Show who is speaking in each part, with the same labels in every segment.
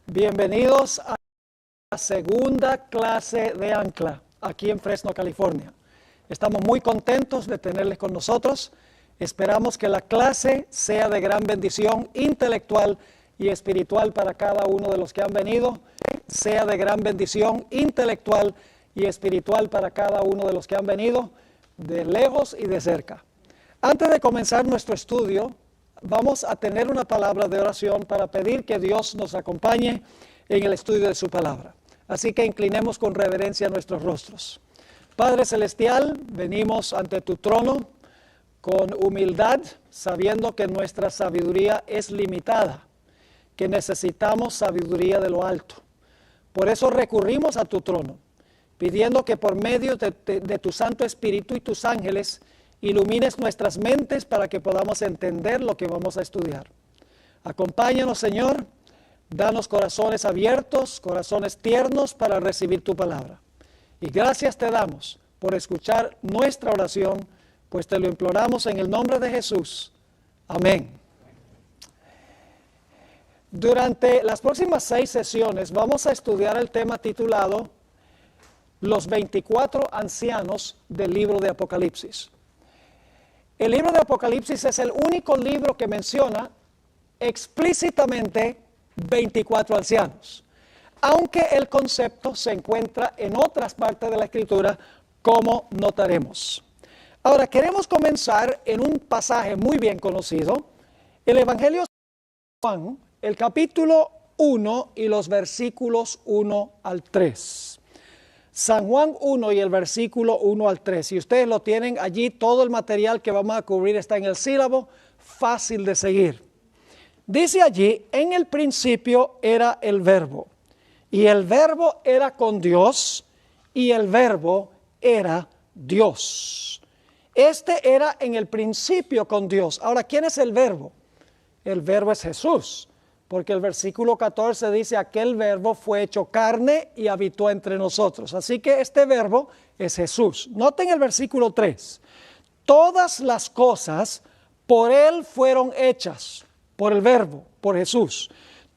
Speaker 1: Bienvenidos a la segunda clase de Ancla, aquí en Fresno, California. Estamos muy contentos de tenerles con nosotros. Esperamos que la clase sea de gran bendición intelectual y espiritual para cada uno de los que han venido. Sea de gran bendición intelectual y espiritual para cada uno de los que han venido, de lejos y de cerca. Antes de comenzar nuestro estudio, vamos a tener una palabra de oración para pedir que Dios nos acompañe en el estudio de su palabra. Así que inclinemos con reverencia nuestros rostros. Padre Celestial, venimos ante tu trono con humildad, sabiendo que nuestra sabiduría es limitada, que necesitamos sabiduría de lo alto. Por eso recurrimos a tu trono, pidiendo que por medio de tu Santo Espíritu y tus ángeles, ilumines nuestras mentes para que podamos entender lo que vamos a estudiar. Acompáñanos, Señor, danos corazones abiertos, corazones tiernos para recibir tu palabra. Y gracias te damos por escuchar nuestra oración, pues te lo imploramos en el nombre de Jesús. Amén. Durante las próximas 6 sesiones vamos a estudiar el tema titulado Los 24 ancianos del libro de Apocalipsis. El libro de Apocalipsis es el único libro que menciona explícitamente 24 ancianos, aunque el concepto se encuentra en otras partes de la Escritura, como notaremos. Ahora, queremos comenzar en un pasaje muy bien conocido, el Evangelio de Juan, el capítulo 1 y los versículos 1 al 3. San Juan 1 y el versículo 1 al 3. Si ustedes lo tienen allí, todo el material que vamos a cubrir está en el sílabo, fácil de seguir. Dice allí, en el principio era el Verbo, y el Verbo era con Dios, y el Verbo era Dios. Este era en el principio con Dios. Ahora, ¿quién es el Verbo? El Verbo es Jesús. Porque el versículo 14 dice, aquel verbo fue hecho carne y habitó entre nosotros. Así que este verbo es Jesús. Noten el versículo 3. Todas las cosas por él fueron hechas, por el verbo, por Jesús.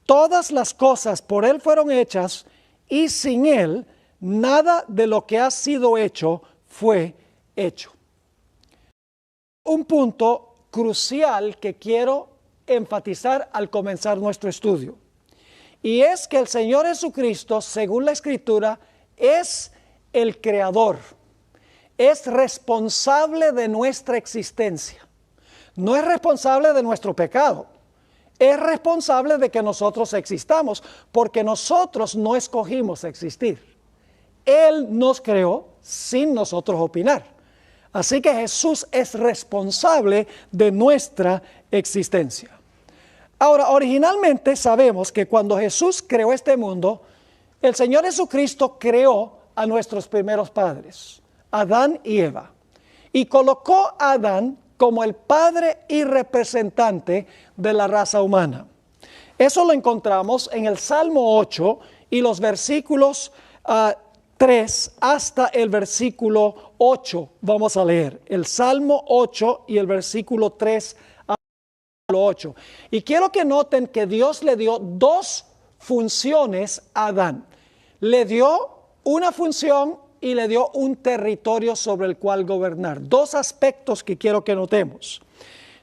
Speaker 1: Todas las cosas por él fueron hechas y sin él nada de lo que ha sido hecho fue hecho. Un punto crucial que quiero enfatizar al comenzar nuestro estudio, y es que el Señor Jesucristo, según la Escritura, es el creador, es responsable de nuestra existencia, no es responsable de nuestro pecado, es responsable de que nosotros existamos, porque nosotros no escogimos existir. Él nos creó sin nosotros opinar. Así que Jesús es responsable de nuestra existencia. Ahora, originalmente sabemos que cuando Jesús creó este mundo, el Señor Jesucristo creó a nuestros primeros padres, Adán y Eva, y colocó a Adán como el padre y representante de la raza humana. Eso lo encontramos en el Salmo 8 y los versículos 3 hasta el versículo 8. Vamos a leer el Salmo 8 y el versículo 3 hasta el 8. Y quiero que noten que Dios le dio 2 funciones a Adán. Le dio una función y le dio un territorio sobre el cual gobernar. 2 aspectos que quiero que notemos.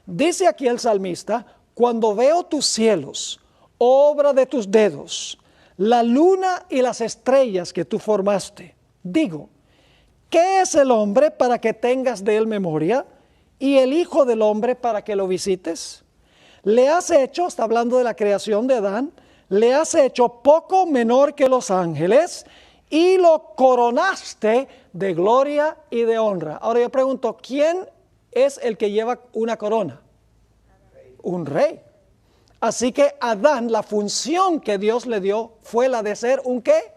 Speaker 1: Dice aquí el salmista, cuando veo tus cielos, obra de tus dedos, la luna y las estrellas que tú formaste, digo, ¿qué es el hombre para que tengas de él memoria? ¿Y el hijo del hombre para que lo visites? Le has hecho, está hablando de la creación de Adán, le has hecho poco menor que los ángeles y lo coronaste de gloria y de honra. Ahora yo pregunto, ¿quién es el que lleva una corona? Un rey. Así que Adán, la función que Dios le dio fue la de ser ¿un qué?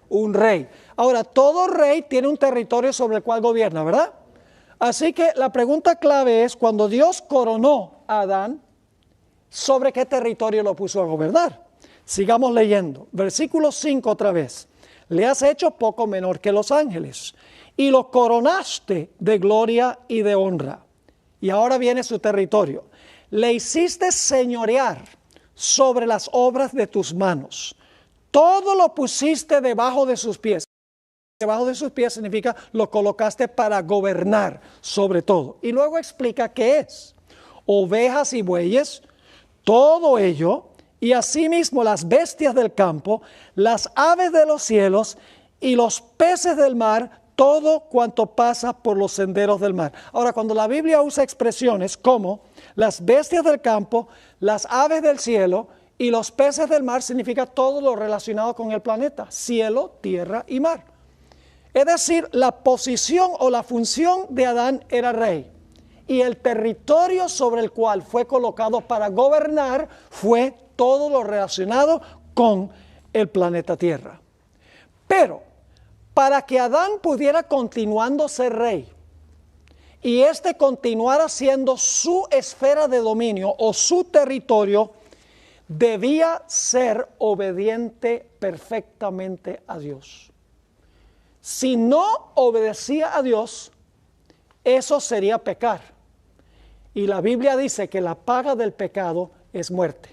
Speaker 1: Un rey. Ahora, todo rey tiene un territorio sobre el cual gobierna, ¿verdad? Así que la pregunta clave es, cuando Dios coronó a Adán, ¿sobre qué territorio lo puso a gobernar? Sigamos leyendo. Versículo 5 otra vez. Le has hecho poco menor que los ángeles y lo coronaste de gloria y de honra. Y ahora viene su territorio. Le hiciste señorear sobre las obras de tus manos. Todo lo pusiste debajo de sus pies. Debajo de sus pies significa lo colocaste para gobernar sobre todo. Y luego explica qué es. Ovejas y bueyes, todo ello, y asimismo las bestias del campo, las aves de los cielos y los peces del mar, todo cuanto pasa por los senderos del mar. Ahora, cuando la Biblia usa expresiones como las bestias del campo, las aves del cielo y los peces del mar, significa todo lo relacionado con el planeta, cielo, tierra y mar. Es decir, la posición o la función de Adán era rey. Y el territorio sobre el cual fue colocado para gobernar fue todo lo relacionado con el planeta Tierra. Pero para que Adán pudiera continuando ser rey y éste continuara siendo su esfera de dominio o su territorio, debía ser obediente perfectamente a Dios. Si no obedecía a Dios, eso sería pecar. Y la Biblia dice que la paga del pecado es muerte.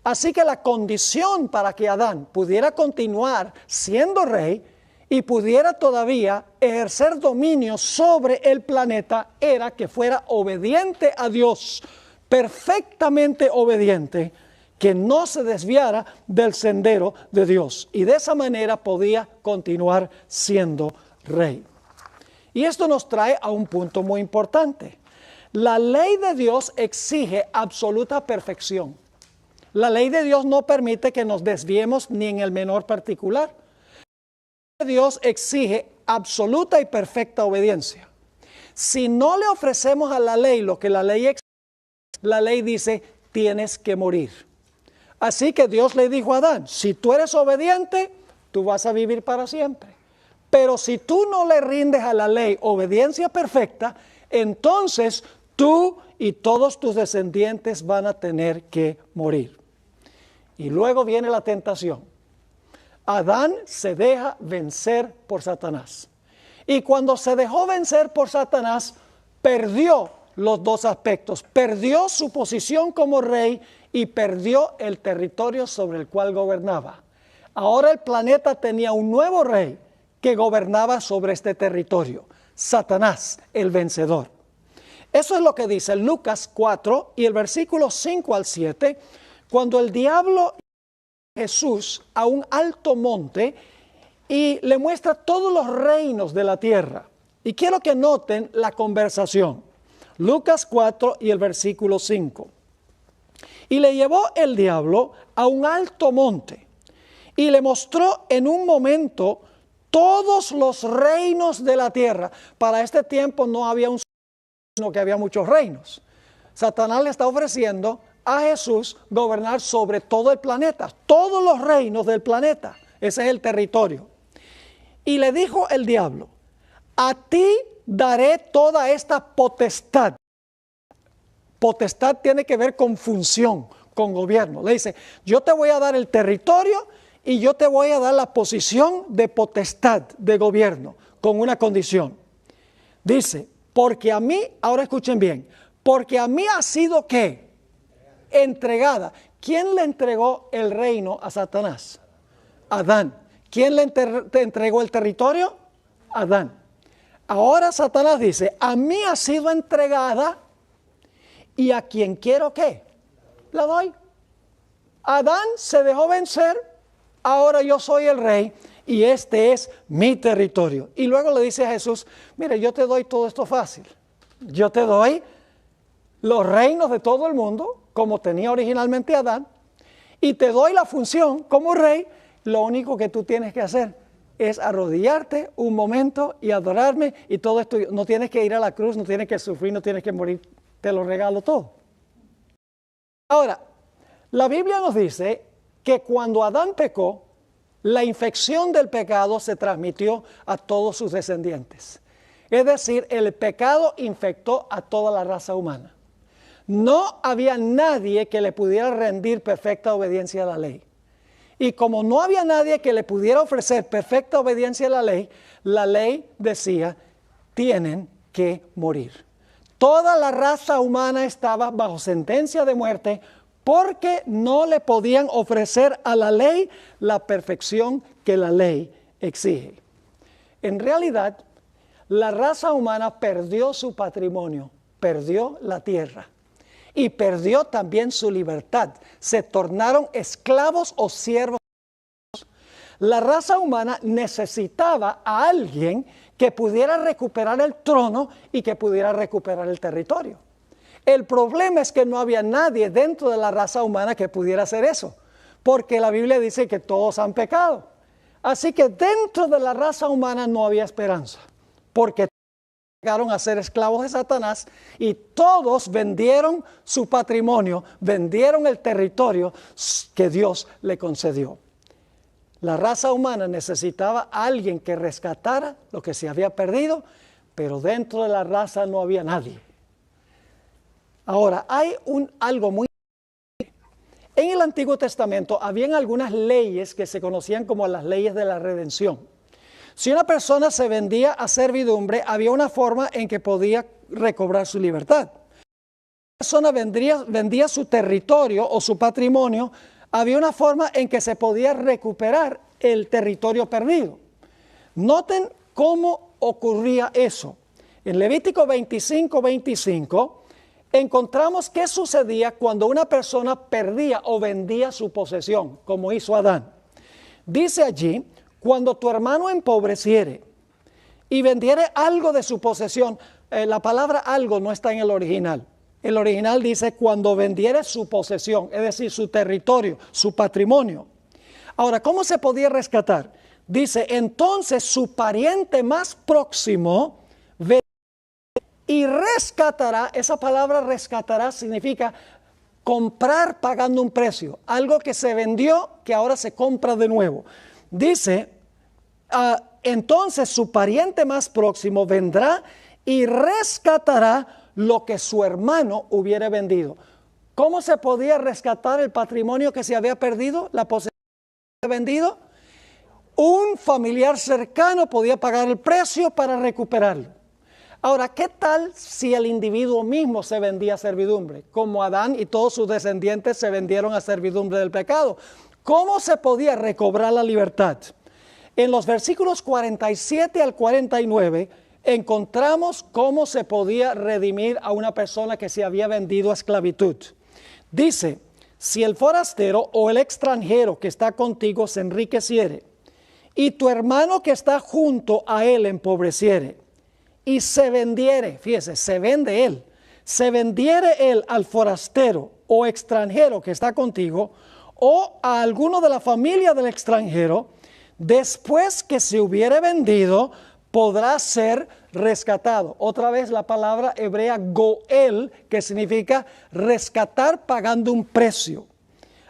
Speaker 1: Así que la condición para que Adán pudiera continuar siendo rey y pudiera todavía ejercer dominio sobre el planeta era que fuera obediente a Dios, perfectamente obediente, que no se desviara del sendero de Dios. Y de esa manera podía continuar siendo rey. Y esto nos trae a un punto muy importante. La ley de Dios exige absoluta perfección. La ley de Dios no permite que nos desviemos ni en el menor particular. La ley de Dios exige absoluta y perfecta obediencia. Si no le ofrecemos a la ley lo que la ley exige, la ley dice, tienes que morir. Así que Dios le dijo a Adán, si tú eres obediente, tú vas a vivir para siempre. Pero si tú no le rindes a la ley obediencia perfecta, entonces tú y todos tus descendientes van a tener que morir. Y luego viene la tentación. Adán se deja vencer por Satanás. Y cuando se dejó vencer por Satanás, perdió los dos aspectos. Perdió su posición como rey y perdió el territorio sobre el cual gobernaba. Ahora el planeta tenía un nuevo rey que gobernaba sobre este territorio, Satanás, el vencedor. Eso es lo que dice Lucas 4 y el versículo 5 al 7, cuando el diablo lleva a Jesús a un alto monte y le muestra todos los reinos de la tierra. Y quiero que noten la conversación. Lucas 4 y el versículo 5. Y le llevó el diablo a un alto monte y le mostró en un momento todos los reinos de la tierra. Para este tiempo no había un sino que había muchos reinos. Satanás le está ofreciendo a Jesús gobernar sobre todo el planeta, todos los reinos del planeta. Ese es el territorio. Y le dijo el diablo, a ti daré toda esta potestad. Potestad tiene que ver con función, con gobierno. Le dice, yo te voy a dar el territorio y yo te voy a dar la posición de potestad, de gobierno, con una condición. Dice, porque a mí, ahora escuchen bien, porque a mí ha sido ¿qué? Entregada. ¿Quién le entregó el reino a Satanás? Adán. ¿Quién le entregó el territorio? Adán. Ahora Satanás dice, a mí ha sido entregada y a quien quiero ¿qué? La doy. Adán se dejó vencer, ahora yo soy el rey y este es mi territorio. Y luego le dice a Jesús, mire, yo te doy todo esto fácil. Yo te doy los reinos de todo el mundo, como tenía originalmente Adán, y te doy la función como rey. Lo único que tú tienes que hacer es arrodillarte un momento y adorarme, y todo esto, no tienes que ir a la cruz, no tienes que sufrir, no tienes que morir, te lo regalo todo. Ahora, la Biblia nos dice que cuando Adán pecó, la infección del pecado se transmitió a todos sus descendientes. Es decir, el pecado infectó a toda la raza humana. No había nadie que le pudiera rendir perfecta obediencia a la ley. Y como no había nadie que le pudiera ofrecer perfecta obediencia a la ley decía, tienen que morir. Toda la raza humana estaba bajo sentencia de muerte porque no le podían ofrecer a la ley la perfección que la ley exige. En realidad, la raza humana perdió su patrimonio, perdió la tierra y perdió también su libertad. Se tornaron esclavos o siervos. La raza humana necesitaba a alguien que pudiera recuperar el trono y que pudiera recuperar el territorio. El problema es que no había nadie dentro de la raza humana que pudiera hacer eso, porque la Biblia dice que todos han pecado. Así que dentro de la raza humana no había esperanza, porque llegaron a ser esclavos de Satanás y todos vendieron su patrimonio, vendieron el territorio que Dios le concedió. La raza humana necesitaba a alguien que rescatara lo que se había perdido, pero dentro de la raza no había nadie. Ahora, hay algo muy... En el Antiguo Testamento habían algunas leyes que se conocían como las leyes de la redención. Si una persona se vendía a servidumbre, había una forma en que podía recobrar su libertad. Si una persona vendía su territorio o su patrimonio, había una forma en que se podía recuperar el territorio perdido. Noten cómo ocurría eso. En Levítico 25:25 encontramos qué sucedía cuando una persona perdía o vendía su posesión, como hizo Adán. Dice allí, cuando tu hermano empobreciere y vendiere algo de su posesión, la palabra algo no está en el original. El original dice cuando vendiere su posesión, es decir, su territorio, su patrimonio. Ahora, ¿cómo se podía rescatar? Dice, entonces su pariente más próximo y rescatará. Esa palabra rescatará significa comprar pagando un precio. Algo que se vendió que ahora se compra de nuevo. Dice, entonces su pariente más próximo vendrá y rescatará lo que su hermano hubiera vendido. ¿Cómo se podía rescatar el patrimonio que se había perdido? La posesión que se había vendido. Un familiar cercano podía pagar el precio para recuperarlo. Ahora, ¿qué tal si el individuo mismo se vendía a servidumbre? Como Adán y todos sus descendientes se vendieron a servidumbre del pecado. ¿Cómo se podía recobrar la libertad? En los versículos 47 al 49 encontramos cómo se podía redimir a una persona que se había vendido a esclavitud. Dice, si el forastero o el extranjero que está contigo se enriqueciere, y tu hermano que está junto a él empobreciere, y se vendiere, fíjese, se vende él, se vendiere él al forastero o extranjero que está contigo, o a alguno de la familia del extranjero, después que se hubiere vendido, podrá ser rescatado. Otra vez la palabra hebrea goel, que significa rescatar pagando un precio.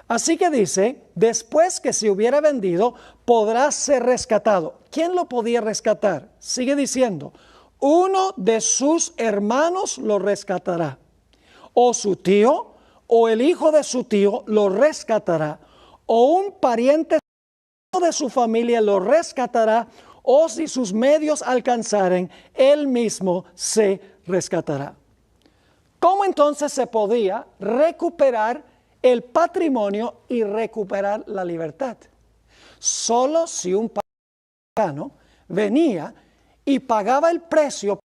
Speaker 1: Así que dice, después que se hubiera vendido, podrá ser rescatado. ¿Quién lo podía rescatar? Sigue diciendo, uno de sus hermanos lo rescatará, o su tío, o el hijo de su tío lo rescatará, o un pariente de su familia lo rescatará, o si sus medios alcanzaren, él mismo se rescatará. ¿Cómo entonces se podía recuperar el patrimonio y recuperar la libertad? Solo si un pagano venía y pagaba el precio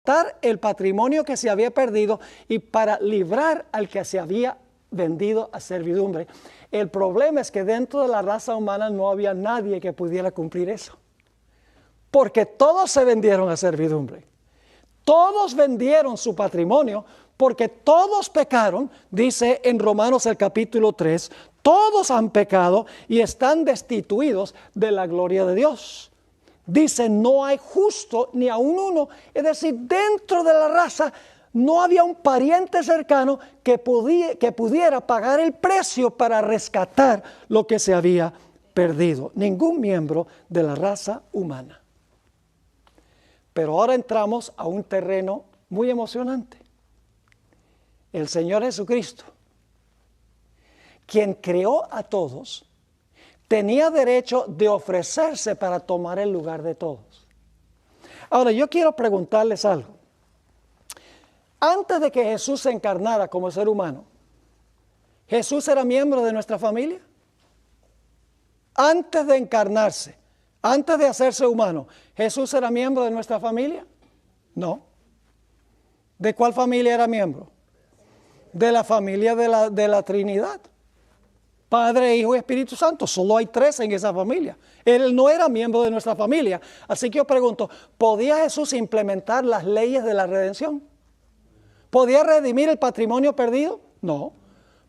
Speaker 1: para dar el patrimonio que se había perdido y para librar al que se había vendido a servidumbre. El problema es que dentro de la raza humana no había nadie que pudiera cumplir eso, porque todos se vendieron a servidumbre. Todos vendieron su patrimonio porque todos pecaron, dice en Romanos el capítulo 3, todos han pecado y están destituidos de la gloria de Dios. Dice, no hay justo ni aun uno, es decir, dentro de la raza no había un pariente cercano que pudiera pagar el precio para rescatar lo que se había perdido. Ningún miembro de la raza humana. Pero ahora entramos a un terreno muy emocionante. El Señor Jesucristo, quien creó a todos, tenía derecho de ofrecerse para tomar el lugar de todos. Ahora, yo quiero preguntarles algo. Antes de que Jesús se encarnara como ser humano, ¿Jesús era miembro de nuestra familia? Antes de encarnarse, antes de hacerse humano, ¿Jesús era miembro de nuestra familia? No. ¿De cuál familia era miembro? De la familia de la Trinidad. Padre, Hijo y Espíritu Santo. Solo hay 3 en esa familia. Él no era miembro de nuestra familia. Así que yo pregunto, ¿podía Jesús implementar las leyes de la redención? ¿Podía redimir el patrimonio perdido? No.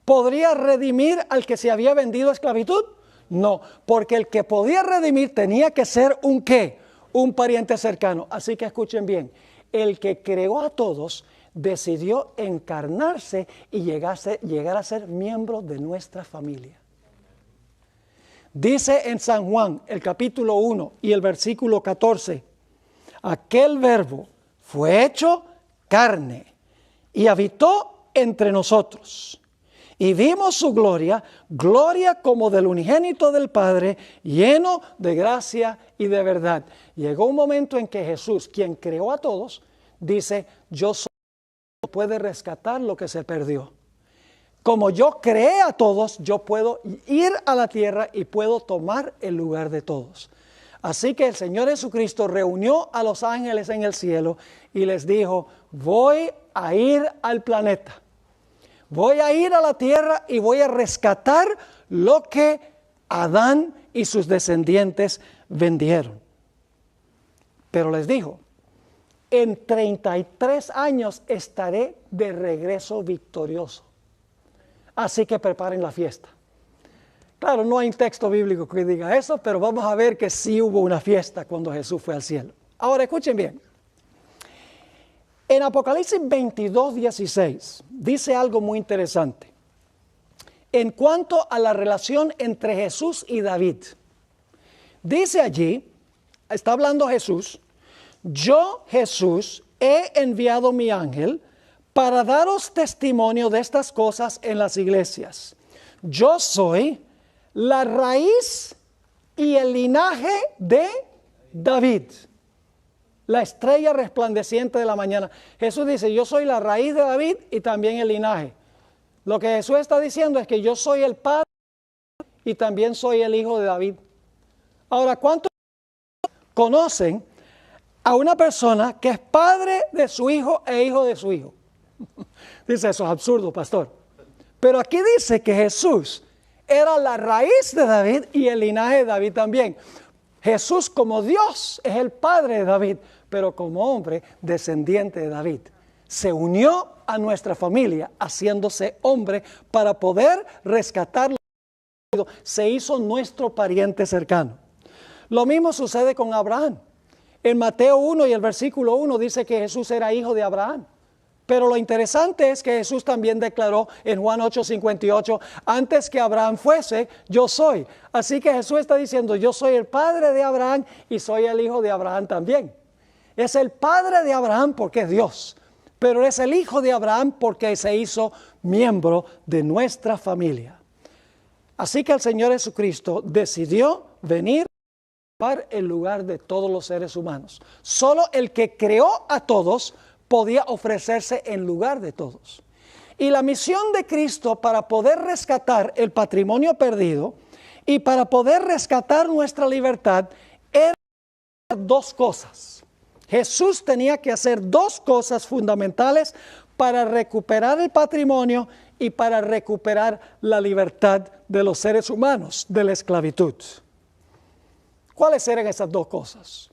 Speaker 1: ¿Podría redimir al que se había vendido a esclavitud? No, porque el que podía redimir tenía que ser ¿un qué? Un pariente cercano. Así que escuchen bien, el que creó a todos decidió encarnarse y llegar a ser miembro de nuestra familia. Dice en San Juan, el capítulo 1 y el versículo 14, aquel verbo fue hecho carne y habitó entre nosotros. Y vimos su gloria, gloria como del unigénito del Padre, lleno de gracia y de verdad. Llegó un momento en que Jesús, quien creó a todos, dice, yo soy el que puede rescatar lo que se perdió. Como yo creé a todos, yo puedo ir a la tierra y puedo tomar el lugar de todos. Así que el Señor Jesucristo reunió a los ángeles en el cielo y les dijo, voy a ir al planeta. Voy a ir a la tierra y voy a rescatar lo que Adán y sus descendientes vendieron. Pero les dijo, en 33 años estaré de regreso victorioso. Así que preparen la fiesta. Claro, no hay un texto bíblico que diga eso, pero vamos a ver que sí hubo una fiesta cuando Jesús fue al cielo. Ahora escuchen bien. En Apocalipsis 22:16 dice algo muy interesante. En cuanto a la relación entre Jesús y David. Dice allí, está hablando Jesús, yo Jesús he enviado mi ángel para daros testimonio de estas cosas en las iglesias. Yo soy la raíz y el linaje de David. La estrella resplandeciente de la mañana. Jesús dice, yo soy la raíz de David y también el linaje. Lo que Jesús está diciendo es que yo soy el padre y también soy el hijo de David. Ahora, ¿cuántos conocen a una persona que es padre de su hijo e hijo de su hijo? Dice, eso es absurdo, pastor. Pero aquí dice que Jesús era la raíz de David y el linaje de David también. Jesús como Dios es el padre de David, pero como hombre descendiente de David. Se unió a nuestra familia haciéndose hombre para poder rescatarlo. Se hizo nuestro pariente cercano. Lo mismo sucede con Abraham. En Mateo 1 y el versículo 1 dice que Jesús era hijo de Abraham. Pero lo interesante es que Jesús también declaró en Juan 8:58, antes que Abraham fuese, yo soy. Así que Jesús está diciendo, yo soy el padre de Abraham y soy el hijo de Abraham también. Es el padre de Abraham porque es Dios, pero es el hijo de Abraham porque se hizo miembro de nuestra familia. Así que el Señor Jesucristo decidió venir a ocupar el lugar de todos los seres humanos. Solo el que creó a todos podía ofrecerse en lugar de todos. Y la misión de Cristo para poder rescatar el patrimonio perdido y para poder rescatar nuestra libertad era dos cosas. Jesús tenía que hacer dos cosas fundamentales para recuperar el patrimonio y para recuperar la libertad de los seres humanos de la esclavitud. ¿Cuáles eran esas dos cosas?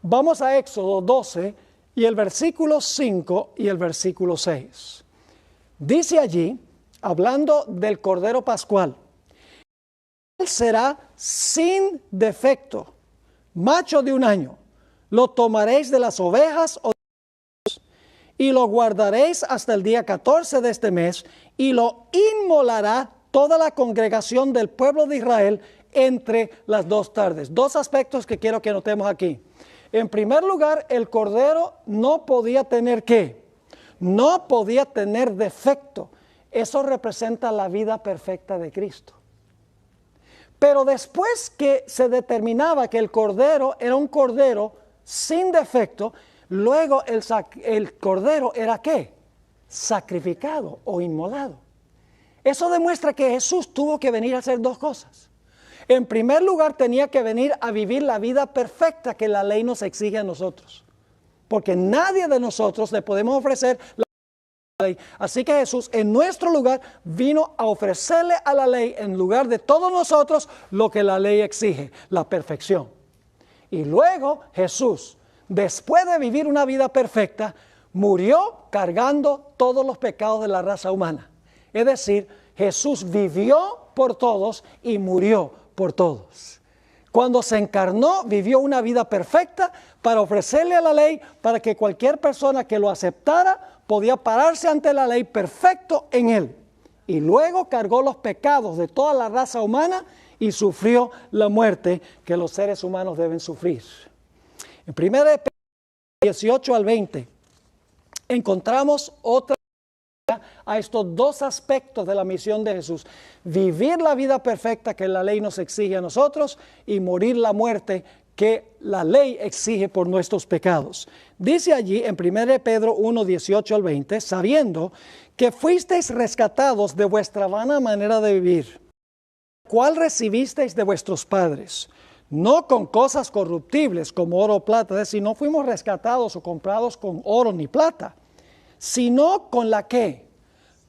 Speaker 1: Vamos a Éxodo 12 y el versículo 5 y el versículo 6. Dice allí, hablando del Cordero Pascual, él será sin defecto, macho de 1 año. Lo tomaréis de las ovejas y lo guardaréis hasta el día 14 de este mes y lo inmolará toda la congregación del pueblo de Israel entre las 2 tardes. 2 aspectos que quiero que notemos aquí. En primer lugar, el cordero no podía tener ¿qué? No podía tener defecto. Eso representa la vida perfecta de Cristo. Pero después que se determinaba que el cordero era un cordero sin defecto, luego el cordero era ¿qué? Sacrificado o inmolado. Eso demuestra que Jesús tuvo que venir a hacer dos cosas. En primer lugar, tenía que venir a vivir la vida perfecta que la ley nos exige a nosotros. Porque nadie de nosotros le podemos ofrecer la ley. Así que Jesús en nuestro lugar vino a ofrecerle a la ley en lugar de todos nosotros lo que la ley exige, la perfección. Y luego Jesús, después de vivir una vida perfecta, murió cargando todos los pecados de la raza humana. Es decir, Jesús vivió por todos y murió por todos. Cuando se encarnó, vivió una vida perfecta para ofrecerle a la ley, para que cualquier persona que lo aceptara podía pararse ante la ley perfecto en él. Y luego cargó los pecados de toda la raza humana y sufrió la muerte que los seres humanos deben sufrir. En 1 Pedro 18 al 20 encontramos otra a estos dos aspectos de la misión de Jesús: vivir la vida perfecta que la ley nos exige a nosotros y morir la muerte que la ley exige por nuestros pecados. Dice allí en 1 Pedro 1, 18 al 20, sabiendo que fuisteis rescatados de vuestra vana manera de vivir, cual recibisteis de vuestros padres, no con cosas corruptibles como oro o plata, es decir, no fuimos rescatados o comprados con oro ni plata, sino con la ¿qué?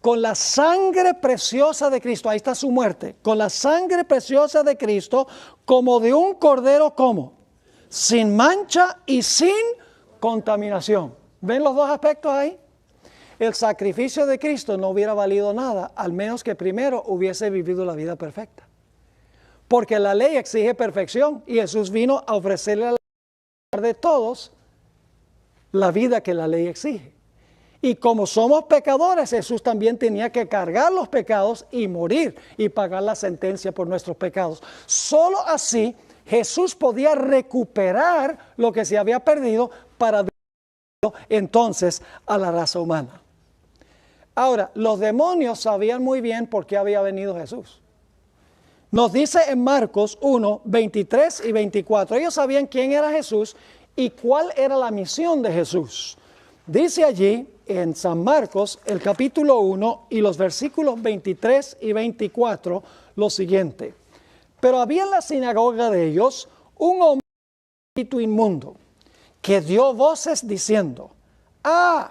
Speaker 1: Con la sangre preciosa de Cristo. Ahí está su muerte. Con la sangre preciosa de Cristo, como de un cordero, ¿cómo? Sin mancha y sin contaminación. ¿Ven los dos aspectos ahí? El sacrificio de Cristo no hubiera valido nada, al menos que primero hubiese vivido la vida perfecta. Porque la ley exige perfección y Jesús vino a ofrecerle a la de todos la vida que la ley exige. Y como somos pecadores, Jesús también tenía que cargar los pecados y morir y pagar la sentencia por nuestros pecados. Solo así Jesús podía recuperar lo que se había perdido para darlo entonces a la raza humana. Ahora, los demonios sabían muy bien por qué había venido Jesús. Nos dice en Marcos 1, 23 y 24. Ellos sabían quién era Jesús y cuál era la misión de Jesús. Dice allí en San Marcos, el capítulo 1 y los versículos 23 y 24, lo siguiente. Pero había en la sinagoga de ellos un hombre de espíritu inmundo, que dio voces diciendo: ¡Ah!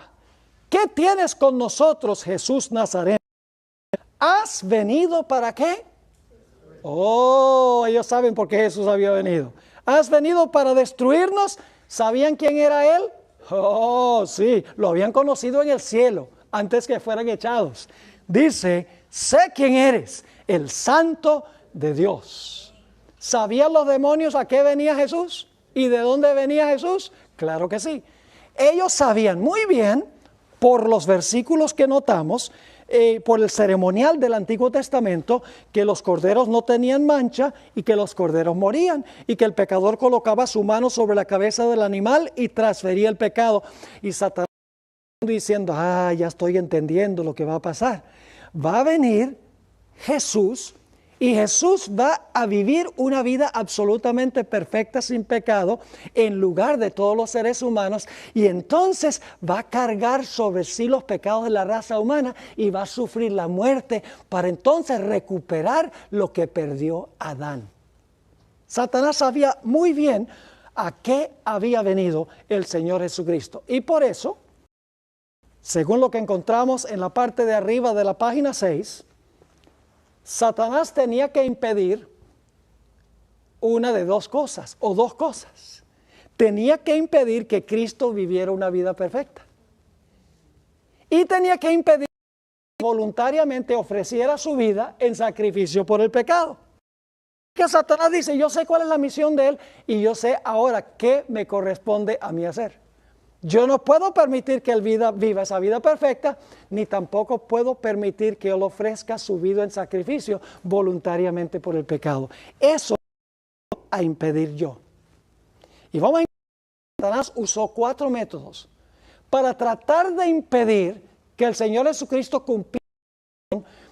Speaker 1: ¿Qué tienes con nosotros, Jesús Nazareno? ¿Has venido para qué? Oh, ellos saben por qué Jesús había venido. ¿Has venido para destruirnos? ¿Sabían quién era él? Oh, sí, lo habían conocido en el cielo antes que fueran echados. Dice: sé quién eres, el Santo de Dios. ¿Sabían los demonios a qué venía Jesús? ¿Y de dónde venía Jesús? Claro que sí. Ellos sabían muy bien, por los versículos que notamos, por el ceremonial del Antiguo Testamento, que los corderos no tenían mancha y que los corderos morían y que el pecador colocaba su mano sobre la cabeza del animal y transfería el pecado. Y Satanás diciendo: ya estoy entendiendo lo que va a pasar. Va a venir Jesús y Jesús va a vivir una vida absolutamente perfecta, sin pecado, en lugar de todos los seres humanos, y entonces va a cargar sobre sí los pecados de la raza humana y va a sufrir la muerte para entonces recuperar lo que perdió Adán. Satanás sabía muy bien a qué había venido el Señor Jesucristo, y por eso, según lo que encontramos en la parte de arriba de la página 6, Satanás tenía que impedir una de dos cosas, o dos cosas. Tenía que impedir que Cristo viviera una vida perfecta. Y tenía que impedir que voluntariamente ofreciera su vida en sacrificio por el pecado. Que Satanás dice: yo sé cuál es la misión de él y yo sé ahora qué me corresponde a mí hacer. Yo no puedo permitir que él viva esa vida perfecta, ni tampoco puedo permitir que él ofrezca su vida en sacrificio voluntariamente por el pecado. Eso a impedir yo. Y vamos a ver que Satanás usó 4 métodos para tratar de impedir que el Señor Jesucristo cumpliera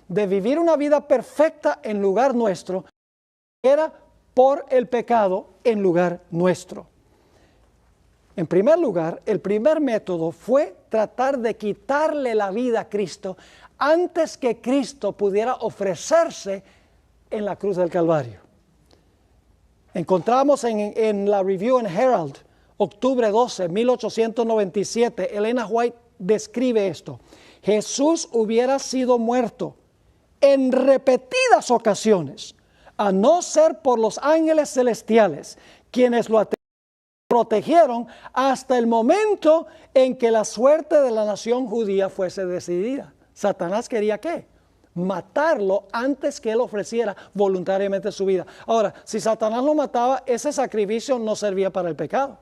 Speaker 1: de vivir una vida perfecta en lugar nuestro, era por el pecado en lugar nuestro. En primer lugar, el primer método fue tratar de quitarle la vida a Cristo antes que Cristo pudiera ofrecerse en la cruz del Calvario. Encontramos en la Review and Herald, octubre 12, 1897, Elena White describe esto. Jesús hubiera sido muerto en repetidas ocasiones, a no ser por los ángeles celestiales, quienes lo protegieron hasta el momento en que la suerte de la nación judía fuese decidida. Satanás quería ¿qué? Matarlo antes que él ofreciera voluntariamente su vida. Ahora, si Satanás lo mataba, ese sacrificio no servía para el pecado.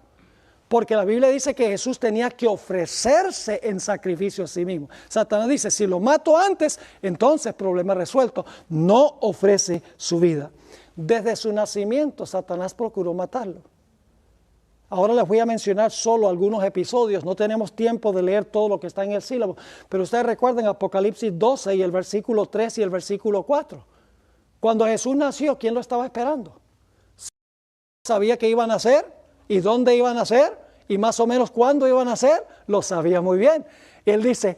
Speaker 1: Porque la Biblia dice que Jesús tenía que ofrecerse en sacrificio a sí mismo. Satanás dice, si lo mato antes, entonces problema resuelto. No ofrece su vida. Desde su nacimiento, Satanás procuró matarlo. Ahora les voy a mencionar solo algunos episodios. No tenemos tiempo de leer todo lo que está en el sílabo. Pero ustedes recuerden Apocalipsis 12 y el versículo 3 y el versículo 4. Cuando Jesús nació, ¿quién lo estaba esperando? ¿Sabía qué iban a hacer? ¿Y dónde iban a hacer? ¿Y más o menos cuándo iban a hacer? Lo sabía muy bien. Él dice,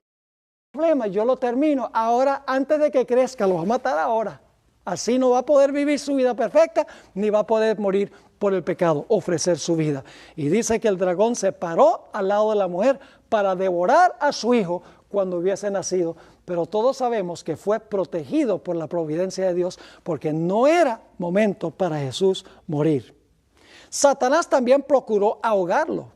Speaker 1: problema, yo lo termino. Ahora, antes de que crezca, lo va a matar ahora. Así no va a poder vivir su vida perfecta, ni va a poder morir por el pecado, ofrecer su vida. Y dice que el dragón se paró al lado de la mujer para devorar a su hijo cuando hubiese nacido. Pero todos sabemos que fue protegido por la providencia de Dios, porque no era momento para Jesús morir. Satanás también procuró ahogarlo.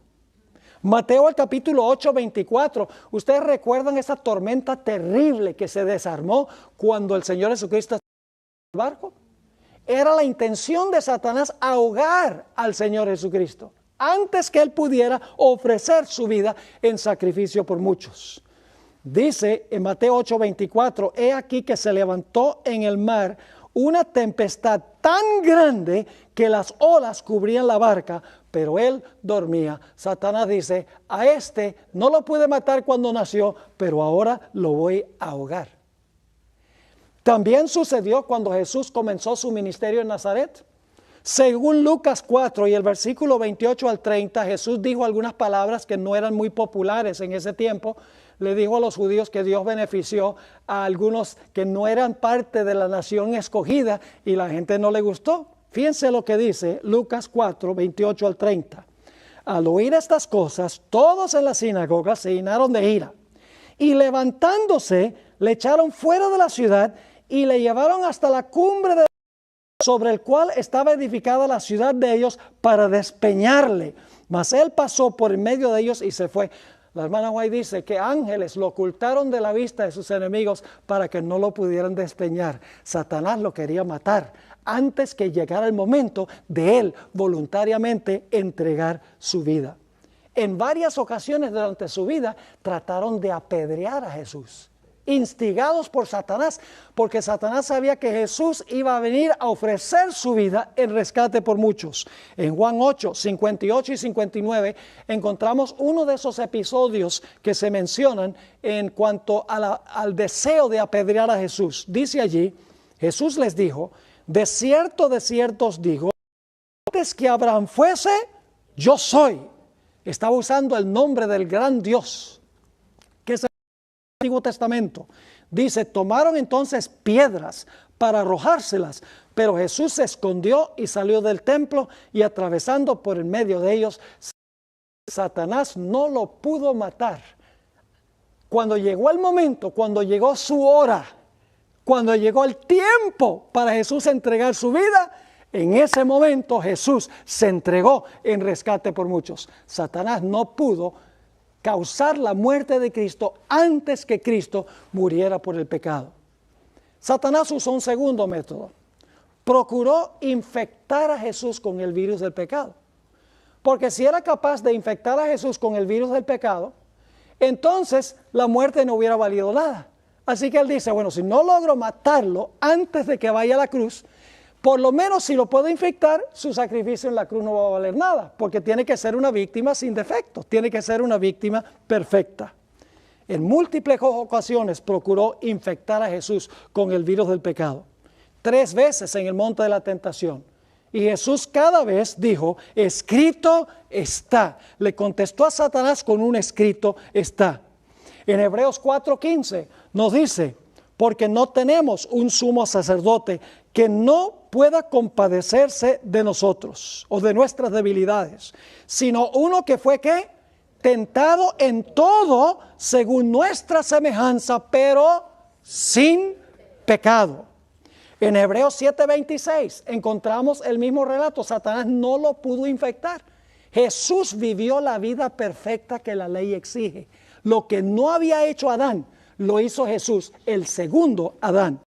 Speaker 1: Mateo el capítulo 8, 24. Ustedes recuerdan esa tormenta terrible que se desarmó cuando el Señor Jesucristo estaba en el barco. Era la intención de Satanás ahogar al Señor Jesucristo antes que él pudiera ofrecer su vida en sacrificio por muchos. Dice en Mateo 8, 24, he aquí que se levantó en el mar una tempestad tan grande que las olas cubrían la barca, pero él dormía. Satanás dice, a este no lo pude matar cuando nació, pero ahora lo voy a ahogar. También sucedió cuando Jesús comenzó su ministerio en Nazaret. Según Lucas 4 y el versículo 28 al 30, Jesús dijo algunas palabras que no eran muy populares en ese tiempo. Le dijo a los judíos que Dios benefició a algunos que no eran parte de la nación escogida y la gente no le gustó. Fíjense lo que dice Lucas 4, 28 al 30. Al oír estas cosas, todos en la sinagoga se llenaron de ira y levantándose, le echaron fuera de la ciudad y le llevaron hasta la cumbre sobre el cual estaba edificada la ciudad de ellos para despeñarle. Mas él pasó por en medio de ellos y se fue. La hermana White dice que ángeles lo ocultaron de la vista de sus enemigos para que no lo pudieran despeñar. Satanás lo quería matar antes que llegara el momento de él voluntariamente entregar su vida. En varias ocasiones durante su vida trataron de apedrear a Jesús, instigados por Satanás, porque Satanás sabía que Jesús iba a venir a ofrecer su vida en rescate por muchos. En Juan 8, 58 y 59 encontramos uno de esos episodios que se mencionan en cuanto a al deseo de apedrear a Jesús. Dice allí, Jesús les dijo, de cierto os digo, antes que Abraham fuese, yo soy. Estaba usando el nombre del gran Dios, que es el Antiguo Testamento. Dice, tomaron entonces piedras para arrojárselas, pero Jesús se escondió y salió del templo y atravesando por el medio de ellos, Satanás no lo pudo matar. Cuando llegó el momento, cuando llegó su hora, cuando llegó el tiempo para Jesús entregar su vida, en ese momento Jesús se entregó en rescate por muchos. Satanás no pudo causar la muerte de Cristo antes que Cristo muriera por el pecado. Satanás usó un segundo método. Procuró infectar a Jesús con el virus del pecado. Porque si era capaz de infectar a Jesús con el virus del pecado, entonces la muerte no hubiera valido nada. Así que él dice, bueno, si no logro matarlo antes de que vaya a la cruz, por lo menos si lo puedo infectar, su sacrificio en la cruz no va a valer nada, porque tiene que ser una víctima sin defectos, tiene que ser una víctima perfecta. En múltiples ocasiones procuró infectar a Jesús con el virus del pecado. 3 veces en el monte de la tentación. Y Jesús cada vez dijo, escrito está. Le contestó a Satanás con un escrito está. En Hebreos 4:15 nos dice, porque no tenemos un sumo sacerdote que no pueda compadecerse de nosotros o de nuestras debilidades, sino uno que fue ¿qué? Tentado en todo según nuestra semejanza, pero sin pecado. En Hebreos 7:26 encontramos el mismo relato. Satanás no lo pudo infectar. Jesús vivió la vida perfecta que la ley exige. Lo que no había hecho Adán, lo hizo Jesús, el segundo Adán.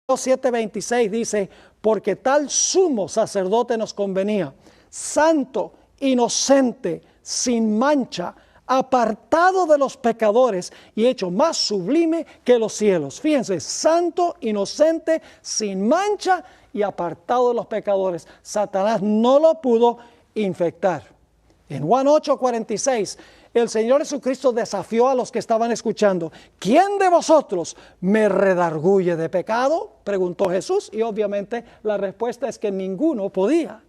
Speaker 1: Hebreos 7:26 dice, porque tal sumo sacerdote nos convenía, santo, inocente, sin mancha, apartado de los pecadores y hecho más sublime que los cielos. Fíjense, santo, inocente, sin mancha y apartado de los pecadores. Satanás no lo pudo infectar. En Juan 8:46, el Señor Jesucristo desafió a los que estaban escuchando. ¿Quién de vosotros me redarguye de pecado? Preguntó Jesús, y obviamente la respuesta es que ninguno podía.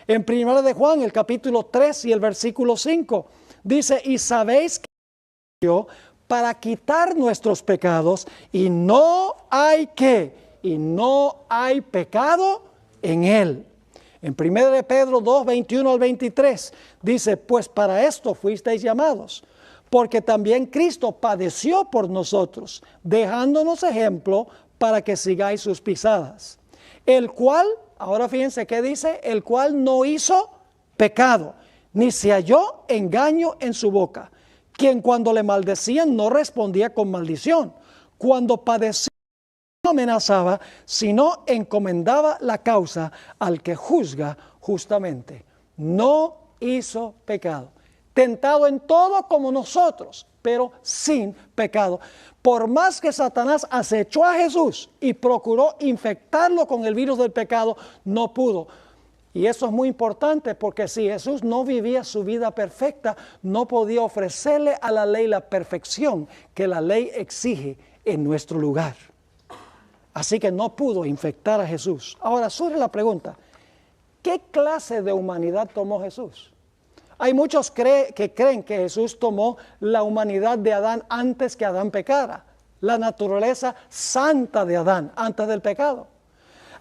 Speaker 1: En 1 de Juan, el capítulo 3 y el versículo 5, dice, y sabéis que yo para quitar nuestros pecados, y no hay pecado en él. En 1 de Pedro 2, 21 al 23, dice, pues para esto fuisteis llamados, porque también Cristo padeció por nosotros, dejándonos ejemplo para que sigáis sus pisadas. El cual, ahora fíjense qué dice, el cual no hizo pecado, ni se halló engaño en su boca, quien cuando le maldecían no respondía con maldición, cuando padecía no amenazaba, sino encomendaba la causa al que juzga justamente. No hizo pecado, tentado en todo como nosotros, pero sin pecado. Por más que Satanás acechó a Jesús y procuró infectarlo con el virus del pecado, no pudo. Y eso es muy importante porque si Jesús no vivía su vida perfecta, no podía ofrecerle a la ley la perfección que la ley exige en nuestro lugar. Así que no pudo infectar a Jesús. Ahora surge la pregunta, ¿qué clase de humanidad tomó Jesús? Hay muchos que creen que Jesús tomó la humanidad de Adán antes que Adán pecara, la naturaleza santa de Adán antes del pecado.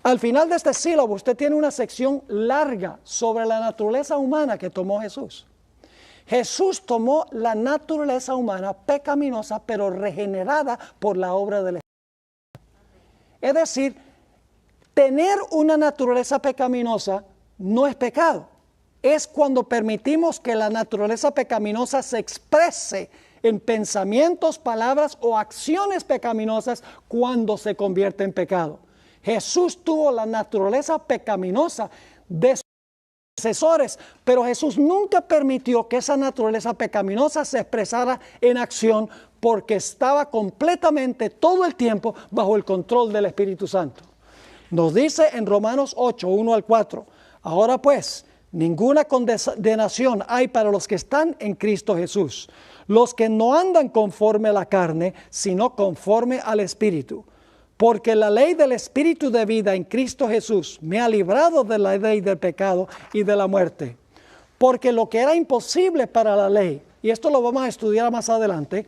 Speaker 1: Al final de este sílabo usted tiene una sección larga sobre la naturaleza humana que tomó Jesús. Jesús tomó la naturaleza humana pecaminosa pero regenerada por la obra del Espíritu. Es decir, tener una naturaleza pecaminosa no es pecado. Es cuando permitimos que la naturaleza pecaminosa se exprese en pensamientos, palabras o acciones pecaminosas cuando se convierte en pecado. Jesús tuvo la naturaleza pecaminosa de sus antecesores, pero Jesús nunca permitió que esa naturaleza pecaminosa se expresara en acción porque estaba completamente todo el tiempo bajo el control del Espíritu Santo. Nos dice en Romanos 8, 1 al 4, ahora pues, ninguna condenación hay para los que están en Cristo Jesús, los que no andan conforme a la carne, sino conforme al Espíritu. Porque la ley del Espíritu de vida en Cristo Jesús me ha librado de la ley del pecado y de la muerte. Porque lo que era imposible para la ley, y esto lo vamos a estudiar más adelante,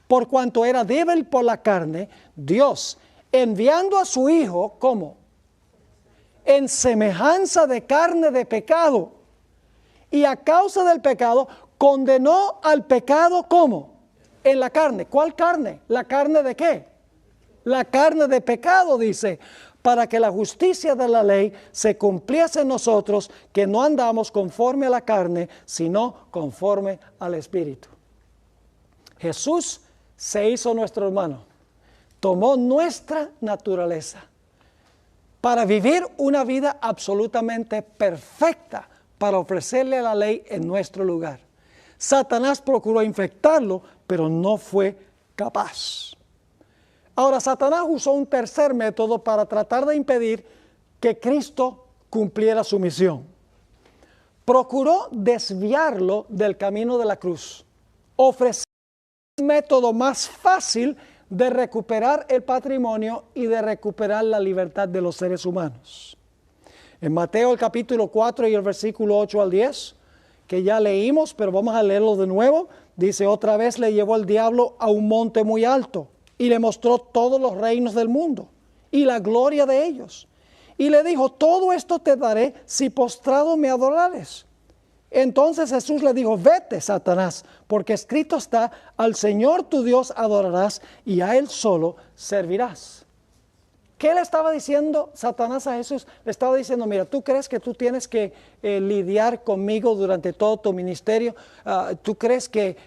Speaker 1: por cuanto era débil por la carne, Dios, enviando a su Hijo, ¿cómo? En semejanza de carne de pecado. Y a causa del pecado, condenó al pecado, ¿cómo? En la carne. ¿Cuál carne? ¿La carne de qué? La carne de pecado, dice, para que la justicia de la ley se cumpliese en nosotros, que no andamos conforme a la carne, sino conforme al Espíritu. Jesús se hizo nuestro hermano, tomó nuestra naturaleza para vivir una vida absolutamente perfecta, para ofrecerle a la ley en nuestro lugar. Satanás procuró infectarlo, pero no fue capaz. Ahora, Satanás usó un tercer método para tratar de impedir que Cristo cumpliera su misión. Procuró desviarlo del camino de la cruz, ofreciendo un método más fácil de recuperar el patrimonio y de recuperar la libertad de los seres humanos. En Mateo el capítulo 4 y el versículo 8 al 10, que ya leímos, pero vamos a leerlo de nuevo, dice: otra vez le llevó el diablo a un monte muy alto y le mostró todos los reinos del mundo y la gloria de ellos. Y le dijo: todo esto te daré si postrado me adorares. Entonces Jesús le dijo: vete, Satanás, porque escrito está: al Señor tu Dios adorarás y a Él solo servirás. ¿Qué le estaba diciendo Satanás a Jesús? Le estaba diciendo: mira, ¿tú crees que tú tienes que lidiar conmigo durante todo tu ministerio? ¿Tú crees que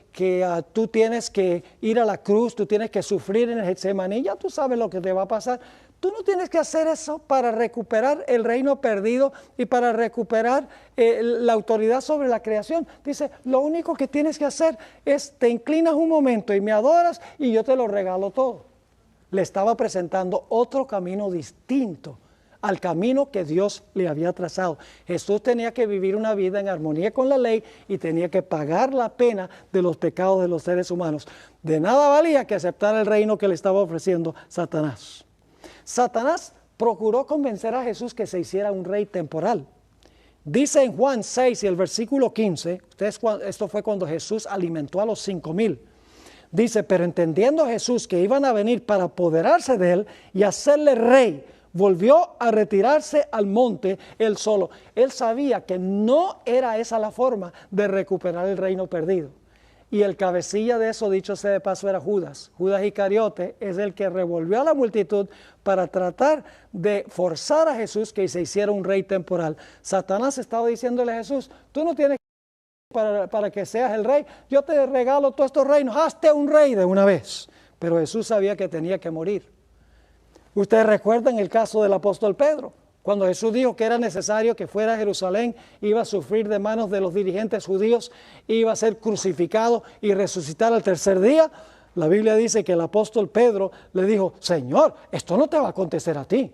Speaker 1: tú tienes que ir a la cruz? ¿Tú tienes que sufrir en el Getsemaní? Ya tú sabes lo que te va a pasar. Tú no tienes que hacer eso para recuperar el reino perdido y para recuperar la autoridad sobre la creación. Dice: lo único que tienes que hacer es te inclinas un momento y me adoras y yo te lo regalo todo. Le estaba presentando otro camino distinto al camino que Dios le había trazado. Jesús tenía que vivir una vida en armonía con la ley y tenía que pagar la pena de los pecados de los seres humanos. De nada valía que aceptara el reino que le estaba ofreciendo Satanás. Satanás procuró convencer a Jesús que se hiciera un rey temporal. Dice en Juan 6 y el versículo 15, esto fue cuando Jesús alimentó a los 5,000. Dice: pero entendiendo Jesús que iban a venir para apoderarse de él y hacerle rey, volvió a retirarse al monte él solo. Él sabía que no era esa la forma de recuperar el reino perdido. Y el cabecilla de eso, dicho sea de paso, era Judas. Judas Iscariote es el que revolvió a la multitud para tratar de forzar a Jesús que se hiciera un rey temporal. Satanás estaba diciéndole a Jesús: tú no tienes para que seas el rey, yo te regalo todos estos reinos, hazte un rey de una vez. Pero Jesús sabía que tenía que morir. Ustedes recuerdan el caso del apóstol Pedro, cuando Jesús dijo que era necesario que fuera a Jerusalén, iba a sufrir de manos de los dirigentes judíos, iba a ser crucificado y resucitar al tercer día. La Biblia dice que el apóstol Pedro le dijo: Señor, esto no te va a acontecer a ti.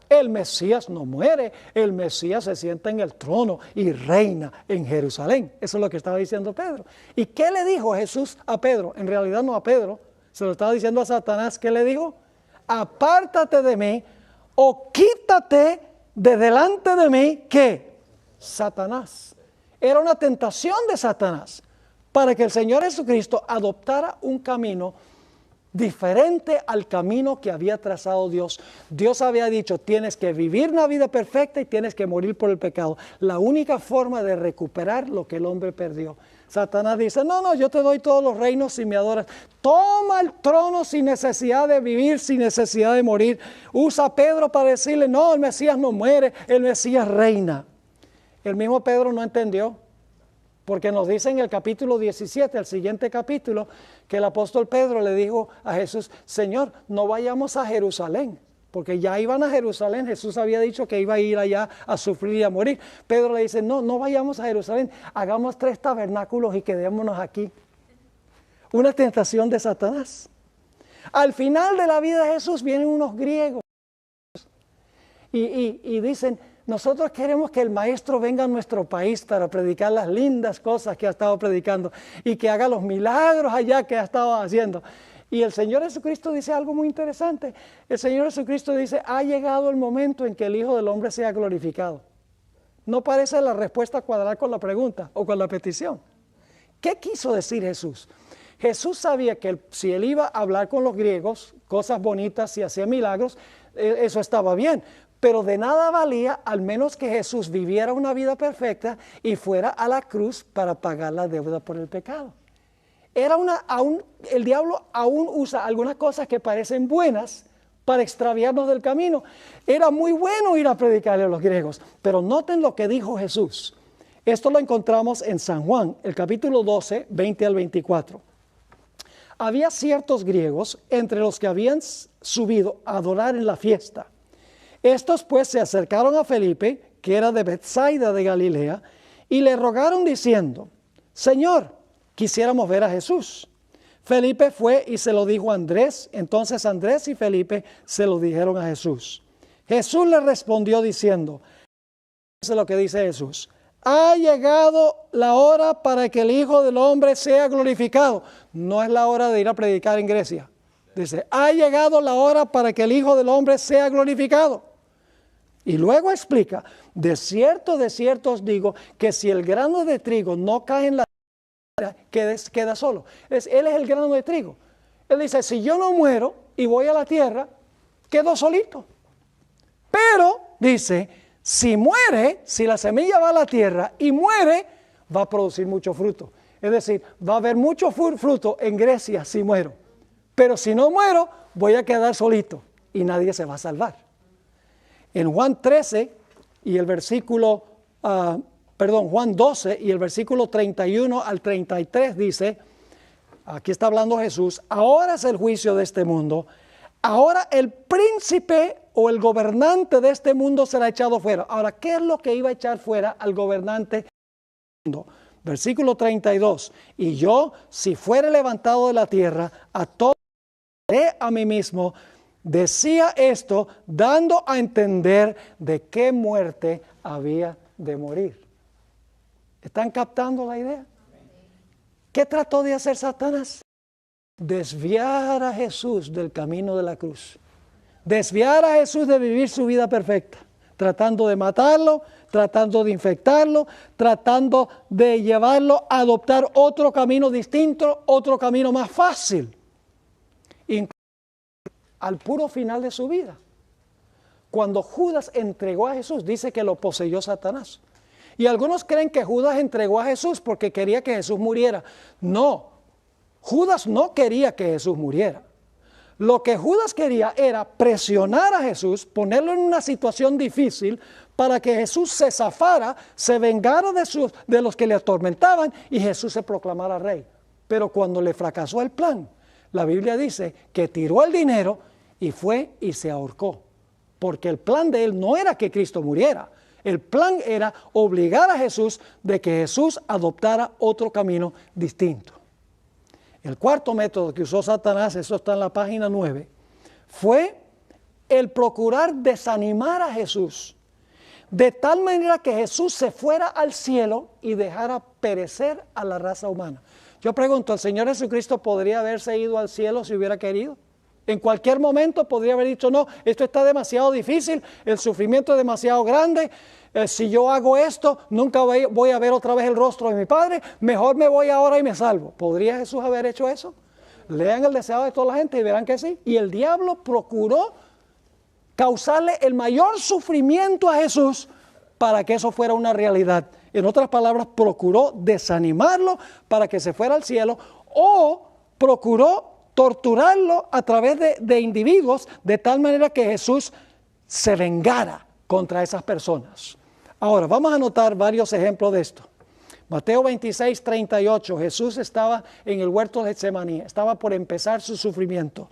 Speaker 1: El Mesías no muere, el Mesías se sienta en el trono y reina en Jerusalén. Eso es lo que estaba diciendo Pedro. ¿Y qué le dijo Jesús a Pedro? En realidad no a Pedro, se lo estaba diciendo a Satanás. ¿Qué le dijo? Apártate de mí o quítate de delante de mí. ¿Qué? Satanás. Era una tentación de Satanás para que el Señor Jesucristo adoptara un camino diferente al camino que había trazado Dios. Dios había dicho: tienes que vivir una vida perfecta y tienes que morir por el pecado. La única forma de recuperar lo que el hombre perdió. Satanás dice: no, yo te doy todos los reinos si me adoras. Toma el trono sin necesidad de vivir, sin necesidad de morir. Usa a Pedro para decirle: no, el Mesías no muere, el Mesías reina. El mismo Pedro no entendió. Porque nos dice en el capítulo 17, el siguiente capítulo, que el apóstol Pedro le dijo a Jesús: Señor, no vayamos a Jerusalén. Porque ya iban a Jerusalén, Jesús había dicho que iba a ir allá a sufrir y a morir. Pedro le dice: no vayamos a Jerusalén, hagamos 3 tabernáculos y quedémonos aquí. Una tentación de Satanás. Al final de la vida de Jesús vienen unos griegos y dicen: nosotros queremos que el maestro venga a nuestro país para predicar las lindas cosas que ha estado predicando y que haga los milagros allá que ha estado haciendo. Y el Señor Jesucristo dice algo muy interesante. El Señor Jesucristo dice: ha llegado el momento en que el Hijo del Hombre sea glorificado. No parece la respuesta cuadrar con la pregunta o con la petición. ¿Qué quiso decir Jesús? Jesús sabía que si él iba a hablar con los griegos, cosas bonitas y hacía milagros, eso estaba bien. Pero de nada valía al menos que Jesús viviera una vida perfecta y fuera a la cruz para pagar la deuda por el pecado. El diablo aún usa algunas cosas que parecen buenas para extraviarnos del camino. Era muy bueno ir a predicarle a los griegos, pero noten lo que dijo Jesús. Esto lo encontramos en San Juan, el capítulo 12, 20 al 24. Había ciertos griegos entre los que habían subido a adorar en la fiesta. Estos pues se acercaron a Felipe, que era de Betsaida de Galilea, y le rogaron diciendo: Señor, quisiéramos ver a Jesús. Felipe fue y se lo dijo a Andrés. Entonces Andrés y Felipe se lo dijeron a Jesús. Jesús le respondió diciendo: eso es lo que dice Jesús: ha llegado la hora para que el Hijo del Hombre sea glorificado. No es la hora de ir a predicar en Grecia. Dice, ha llegado la hora para que el Hijo del Hombre sea glorificado. Y luego explica, de cierto os digo, que si el grano de trigo no cae en la tierra, queda solo. Él es el grano de trigo. Él dice, si yo no muero y voy a la tierra, quedo solito. Pero, dice, si muere, si la semilla va a la tierra y muere, va a producir mucho fruto. Es decir, va a haber mucho fruto en Grecia si muero. Pero si no muero, voy a quedar solito y nadie se va a salvar. En Juan 13 y el versículo, Juan 12 y el versículo 31 al 33 dice, aquí está hablando Jesús, ahora es el juicio de este mundo, ahora el príncipe o el gobernante de este mundo será echado fuera. Ahora, ¿qué es lo que iba a echar fuera al gobernante del mundo? Versículo 32, y yo, si fuere levantado de la tierra, a todos a mí mismo, decía esto dando a entender de qué muerte había de morir. ¿Están captando la idea? ¿Qué trató de hacer Satanás? Desviar a Jesús del camino de la cruz. Desviar a Jesús de vivir su vida perfecta. Tratando de matarlo, tratando de infectarlo, tratando de llevarlo a adoptar otro camino distinto, otro camino más fácil. Incluso al puro final de su vida. Cuando Judas entregó a Jesús, dice que lo poseyó Satanás. Y algunos creen que Judas entregó a Jesús porque quería que Jesús muriera. No, Judas no quería que Jesús muriera. Lo que Judas quería era presionar a Jesús, ponerlo en una situación difícil para que Jesús se zafara, se vengara de los que le atormentaban y Jesús se proclamara rey. Pero cuando le fracasó el plan, la Biblia dice que tiró el dinero y fue y se ahorcó. Porque el plan de él no era que Cristo muriera. El plan era obligar a Jesús de que Jesús adoptara otro camino distinto. El cuarto método que usó Satanás, eso está en la página 9, fue el procurar desanimar a Jesús. De tal manera que Jesús se fuera al cielo y dejara perecer a la raza humana. Yo pregunto, ¿el Señor Jesucristo podría haberse ido al cielo si hubiera querido? En cualquier momento podría haber dicho, no, esto está demasiado difícil, el sufrimiento es demasiado grande, si yo hago esto, nunca voy a ver otra vez el rostro de mi Padre, mejor me voy ahora y me salvo. ¿Podría Jesús haber hecho eso? Lean el deseo de toda la gente y verán que sí. Y el diablo procuró causarle el mayor sufrimiento a Jesús para que eso fuera una realidad. En otras palabras, procuró desanimarlo para que se fuera al cielo o procuró torturarlo a través de individuos de tal manera que Jesús se vengara contra esas personas. Ahora, vamos a notar varios ejemplos de esto. Mateo 26, 38, Jesús estaba en el huerto de Getsemaní, estaba por empezar su sufrimiento.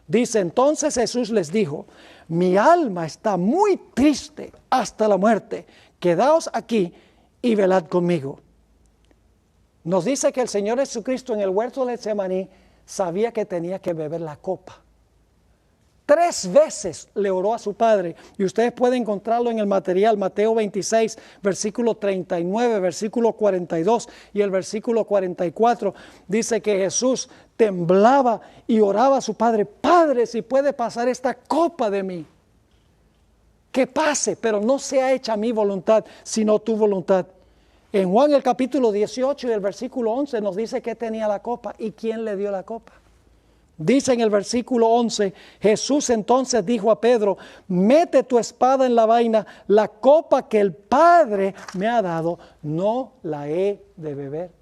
Speaker 1: Dice, entonces Jesús les dijo, mi alma está muy triste hasta la muerte, quedaos aquí y velad conmigo. Nos dice que el Señor Jesucristo en el huerto de Getsemaní sabía que tenía que beber la copa. 3 veces le oró a su Padre, y ustedes pueden encontrarlo en el material, Mateo 26, versículo 39, versículo 42 y el versículo 44, dice que Jesús temblaba y oraba a su Padre, Padre, si puede pasar esta copa de mí, que pase, pero no sea hecha mi voluntad, sino tu voluntad. En Juan el capítulo 18 y el versículo 11 nos dice que tenía la copa y quién le dio la copa. Dice en el versículo 11, Jesús entonces dijo a Pedro, mete tu espada en la vaina, la copa que el Padre me ha dado, no la he de beber.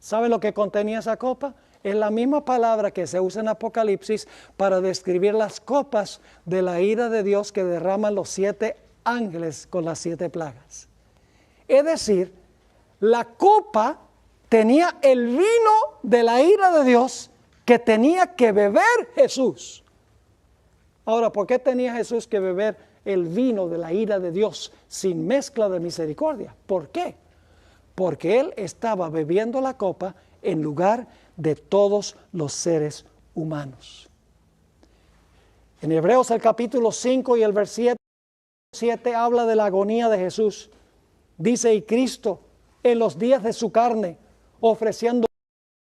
Speaker 1: ¿Sabe lo que contenía esa copa? Es la misma palabra que se usa en Apocalipsis para describir las copas de la ira de Dios que derraman los 7 ángeles con las 7 plagas. Es decir, la copa tenía el vino de la ira de Dios que tenía que beber Jesús. Ahora, ¿por qué tenía Jesús que beber el vino de la ira de Dios sin mezcla de misericordia? ¿Por qué? Porque Él estaba bebiendo la copa en lugar de todos los seres humanos. En Hebreos el capítulo 5 y el versículo 7 habla de la agonía de Jesús. Dice, y Cristo en los días de su carne, ofreciendo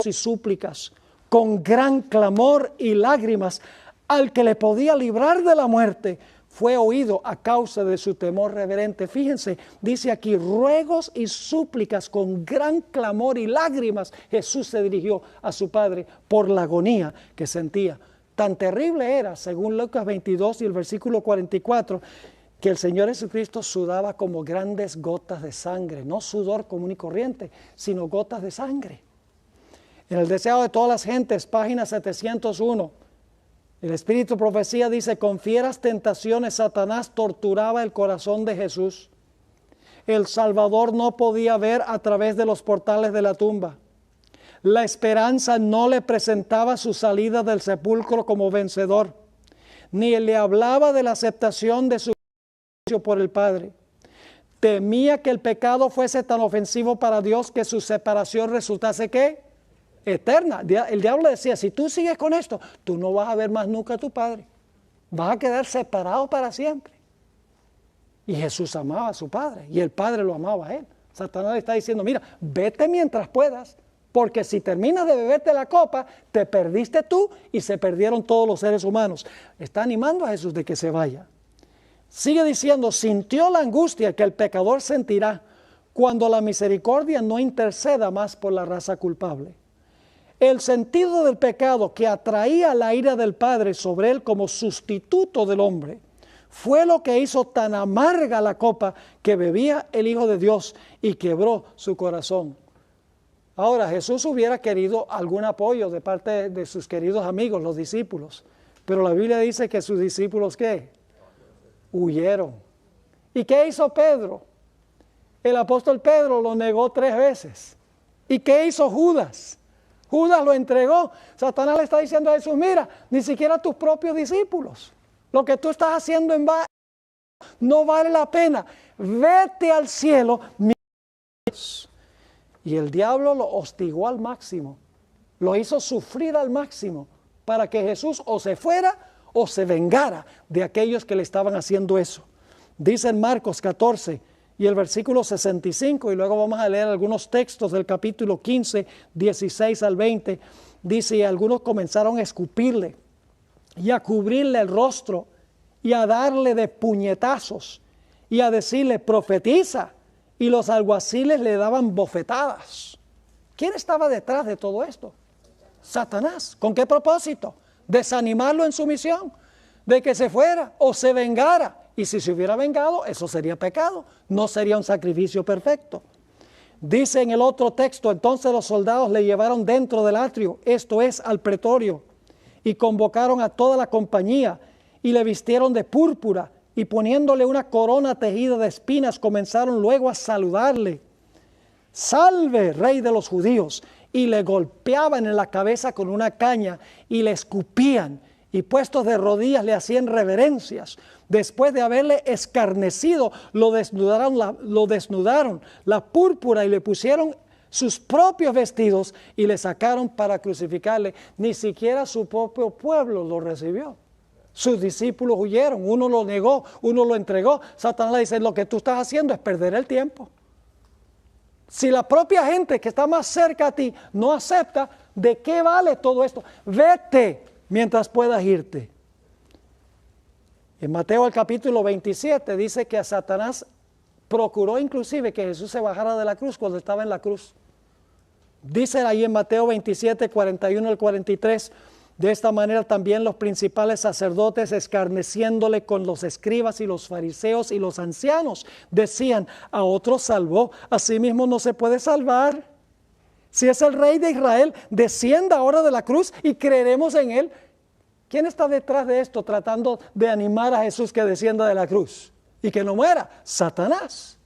Speaker 1: y súplicas con gran clamor y lágrimas, al que le podía librar de la muerte, fue oído a causa de su temor reverente. Fíjense, dice aquí, ruegos y súplicas con gran clamor y lágrimas, Jesús se dirigió a su Padre por la agonía que sentía. Tan terrible era, según Lucas 22 y el versículo 44, que el Señor Jesucristo sudaba como grandes gotas de sangre, no sudor común y corriente, sino gotas de sangre. En el deseo de todas las gentes, página 701, el Espíritu de Profecía dice, con fieras tentaciones Satanás torturaba el corazón de Jesús. El Salvador no podía ver a través de los portales de la tumba. La esperanza no le presentaba su salida del sepulcro como vencedor, ni le hablaba de la aceptación de su juicio por el Padre. Temía que el pecado fuese tan ofensivo para Dios que su separación resultase ¿qué? Eterna. El diablo decía, si tú sigues con esto, tú no vas a ver más nunca a tu Padre. Vas a quedar separado para siempre. Y Jesús amaba a su Padre y el Padre lo amaba a él. Satanás le está diciendo, mira, vete mientras puedas, porque si terminas de beberte la copa, te perdiste tú y se perdieron todos los seres humanos. Está animando a Jesús de que se vaya. Sigue diciendo, sintió la angustia que el pecador sentirá cuando la misericordia no interceda más por la raza culpable. El sentido del pecado que atraía la ira del Padre sobre él como sustituto del hombre fue lo que hizo tan amarga la copa que bebía el Hijo de Dios y quebró su corazón. Ahora, Jesús hubiera querido algún apoyo de parte de sus queridos amigos, los discípulos, pero la Biblia dice que sus discípulos, ¿qué? Huyeron. ¿Y qué hizo Pedro? El apóstol Pedro lo negó 3 veces. ¿Y qué hizo Judas? Judas lo entregó. Satanás le está diciendo a Jesús, mira, ni siquiera tus propios discípulos. Lo que tú estás haciendo no vale la pena. Vete al cielo. Y el diablo lo hostigó al máximo. Lo hizo sufrir al máximo para que Jesús o se fuera o se vengara de aquellos que le estaban haciendo eso. Dice en Marcos 14 y el versículo 65, y luego vamos a leer algunos textos del capítulo 15, 16 al 20. Dice, y algunos comenzaron a escupirle y a cubrirle el rostro y a darle de puñetazos y a decirle, profetiza. Y los alguaciles le daban bofetadas. ¿Quién estaba detrás de todo esto? Satanás. ¿Con qué propósito? Desanimarlo en su misión, de que se fuera o se vengara. Y si se hubiera vengado, eso sería pecado, no sería un sacrificio perfecto. Dice en el otro texto, entonces los soldados le llevaron dentro del atrio, esto es, al pretorio, y convocaron a toda la compañía, y le vistieron de púrpura, y poniéndole una corona tejida de espinas, comenzaron luego a saludarle. Salve, rey de los judíos. Y le golpeaban en la cabeza con una caña y le escupían y puestos de rodillas le hacían reverencias. Después de haberle escarnecido, lo desnudaron la púrpura y le pusieron sus propios vestidos y le sacaron para crucificarle. Ni siquiera su propio pueblo lo recibió. Sus discípulos huyeron, uno lo negó, uno lo entregó. Satanás le dice, lo que tú estás haciendo es perder el tiempo. Si la propia gente que está más cerca a ti no acepta, ¿de qué vale todo esto? Vete mientras puedas irte. En Mateo el capítulo 27 dice que a Satanás procuró inclusive que Jesús se bajara de la cruz cuando estaba en la cruz. Dice ahí en Mateo 27, 41 al 43, de esta manera también los principales sacerdotes, escarneciéndole con los escribas y los fariseos y los ancianos, decían, a otro salvó, a sí mismo no se puede salvar. Si es el rey de Israel, descienda ahora de la cruz y creeremos en él. ¿Quién está detrás de esto tratando de animar a Jesús que descienda de la cruz y que no muera? Satanás.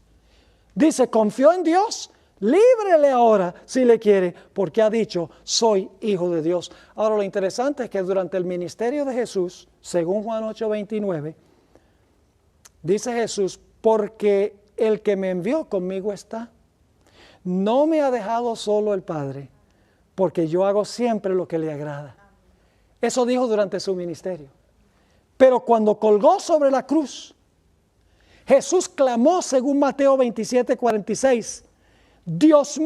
Speaker 1: Dice, confió en Dios. Líbrele ahora si le quiere, porque ha dicho, soy hijo de Dios. Ahora lo interesante es que durante el ministerio de Jesús, según Juan 8:29, dice Jesús, porque el que me envió conmigo está. No me ha dejado solo el Padre, porque yo hago siempre lo que le agrada. Eso dijo durante su ministerio. Pero cuando colgó sobre la cruz, Jesús clamó según Mateo 27:46, Dios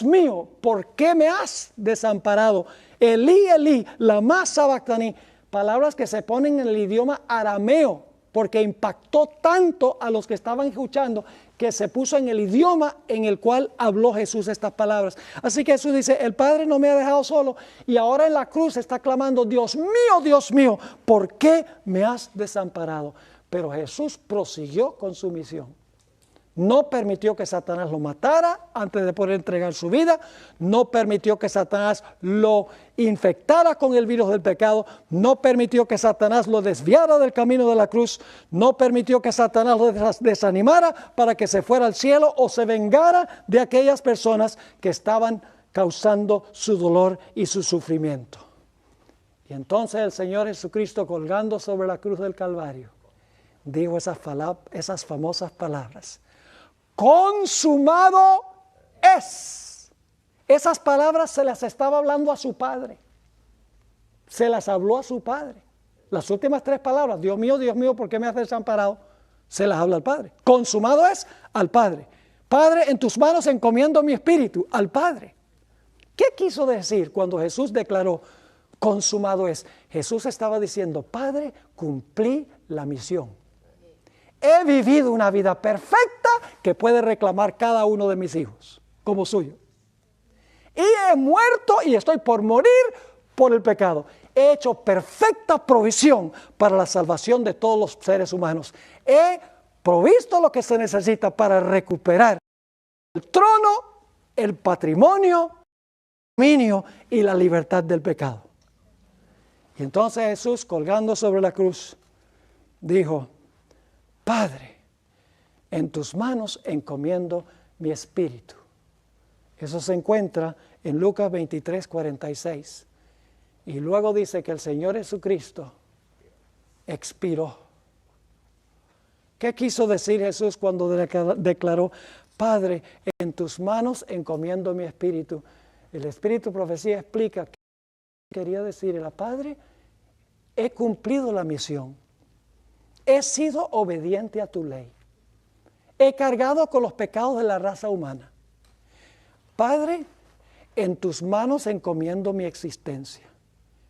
Speaker 1: mío, ¿por qué me has desamparado? Elí, Elí, lama sabactani. Palabras que se ponen en el idioma arameo, porque impactó tanto a los que estaban escuchando que se puso en el idioma en el cual habló Jesús estas palabras. Así que Jesús dice, el Padre no me ha dejado solo y ahora en la cruz está clamando, Dios mío, ¿por qué me has desamparado? Pero Jesús prosiguió con su misión. No permitió que Satanás lo matara antes de poder entregar su vida. No permitió que Satanás lo infectara con el virus del pecado. No permitió que Satanás lo desviara del camino de la cruz. No permitió que Satanás lo desanimara para que se fuera al cielo o se vengara de aquellas personas que estaban causando su dolor y su sufrimiento. Y entonces el Señor Jesucristo, colgando sobre la cruz del Calvario, dijo esas famosas palabras. Consumado es. Esas palabras se las estaba hablando a su Padre. Se las habló a su Padre. Las últimas 3 palabras, Dios mío, ¿por qué me has desamparado? Se las habla al Padre. Consumado es al Padre. Padre, en tus manos encomiendo mi espíritu, al Padre. ¿Qué quiso decir cuando Jesús declaró consumado es? Jesús estaba diciendo, Padre, cumplí la misión. He vivido una vida perfecta que puede reclamar cada uno de mis hijos como suyo. Y he muerto y estoy por morir por el pecado. He hecho perfecta provisión para la salvación de todos los seres humanos. He provisto lo que se necesita para recuperar el trono, el patrimonio, el dominio y la libertad del pecado. Y entonces Jesús, colgando sobre la cruz, dijo, Padre, en tus manos encomiendo mi espíritu. Eso se encuentra en Lucas 23, 46. Y luego dice que el Señor Jesucristo expiró. ¿Qué quiso decir Jesús cuando declaró, Padre, en tus manos encomiendo mi espíritu? El Espíritu Profecía explica que quería decir, Padre, he cumplido la misión. He sido obediente a tu ley. He cargado con los pecados de la raza humana. Padre, en tus manos encomiendo mi existencia.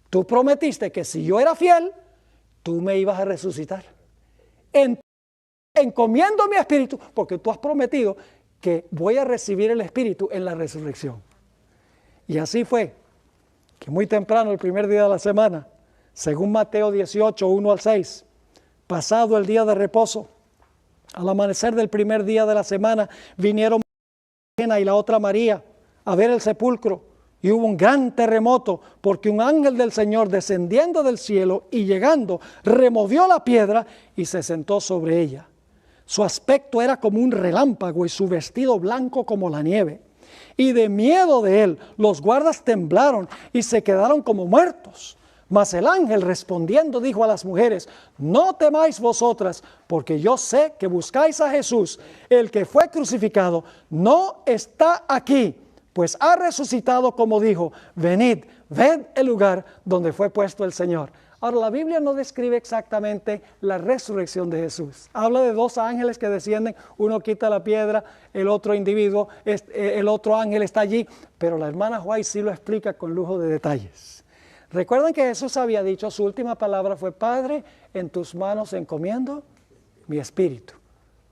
Speaker 1: Tú prometiste que si yo era fiel, tú me ibas a resucitar. Encomiendo mi espíritu, porque tú has prometido que voy a recibir el espíritu en la resurrección. Y así fue, que muy temprano, el primer día de la semana, según Mateo 18, 1 al 6, pasado el día de reposo, al amanecer del primer día de la semana, vinieron Magdalena y la otra María a ver el sepulcro, y hubo un gran terremoto, porque un ángel del Señor, descendiendo del cielo y llegando, removió la piedra y se sentó sobre ella. Su aspecto era como un relámpago y su vestido blanco como la nieve. Y de miedo de él, los guardas temblaron y se quedaron como muertos. Mas el ángel respondiendo dijo a las mujeres, no temáis vosotras, porque yo sé que buscáis a Jesús, el que fue crucificado, no está aquí, pues ha resucitado como dijo, venid, ved el lugar donde fue puesto el Señor. Ahora, la Biblia no describe exactamente la resurrección de Jesús. Habla de 2 ángeles que descienden, uno quita la piedra, el otro individuo, el otro ángel está allí, pero la hermana White sí lo explica con lujo de detalles. Recuerdan que Jesús había dicho, su última palabra fue, Padre, en tus manos encomiendo mi espíritu.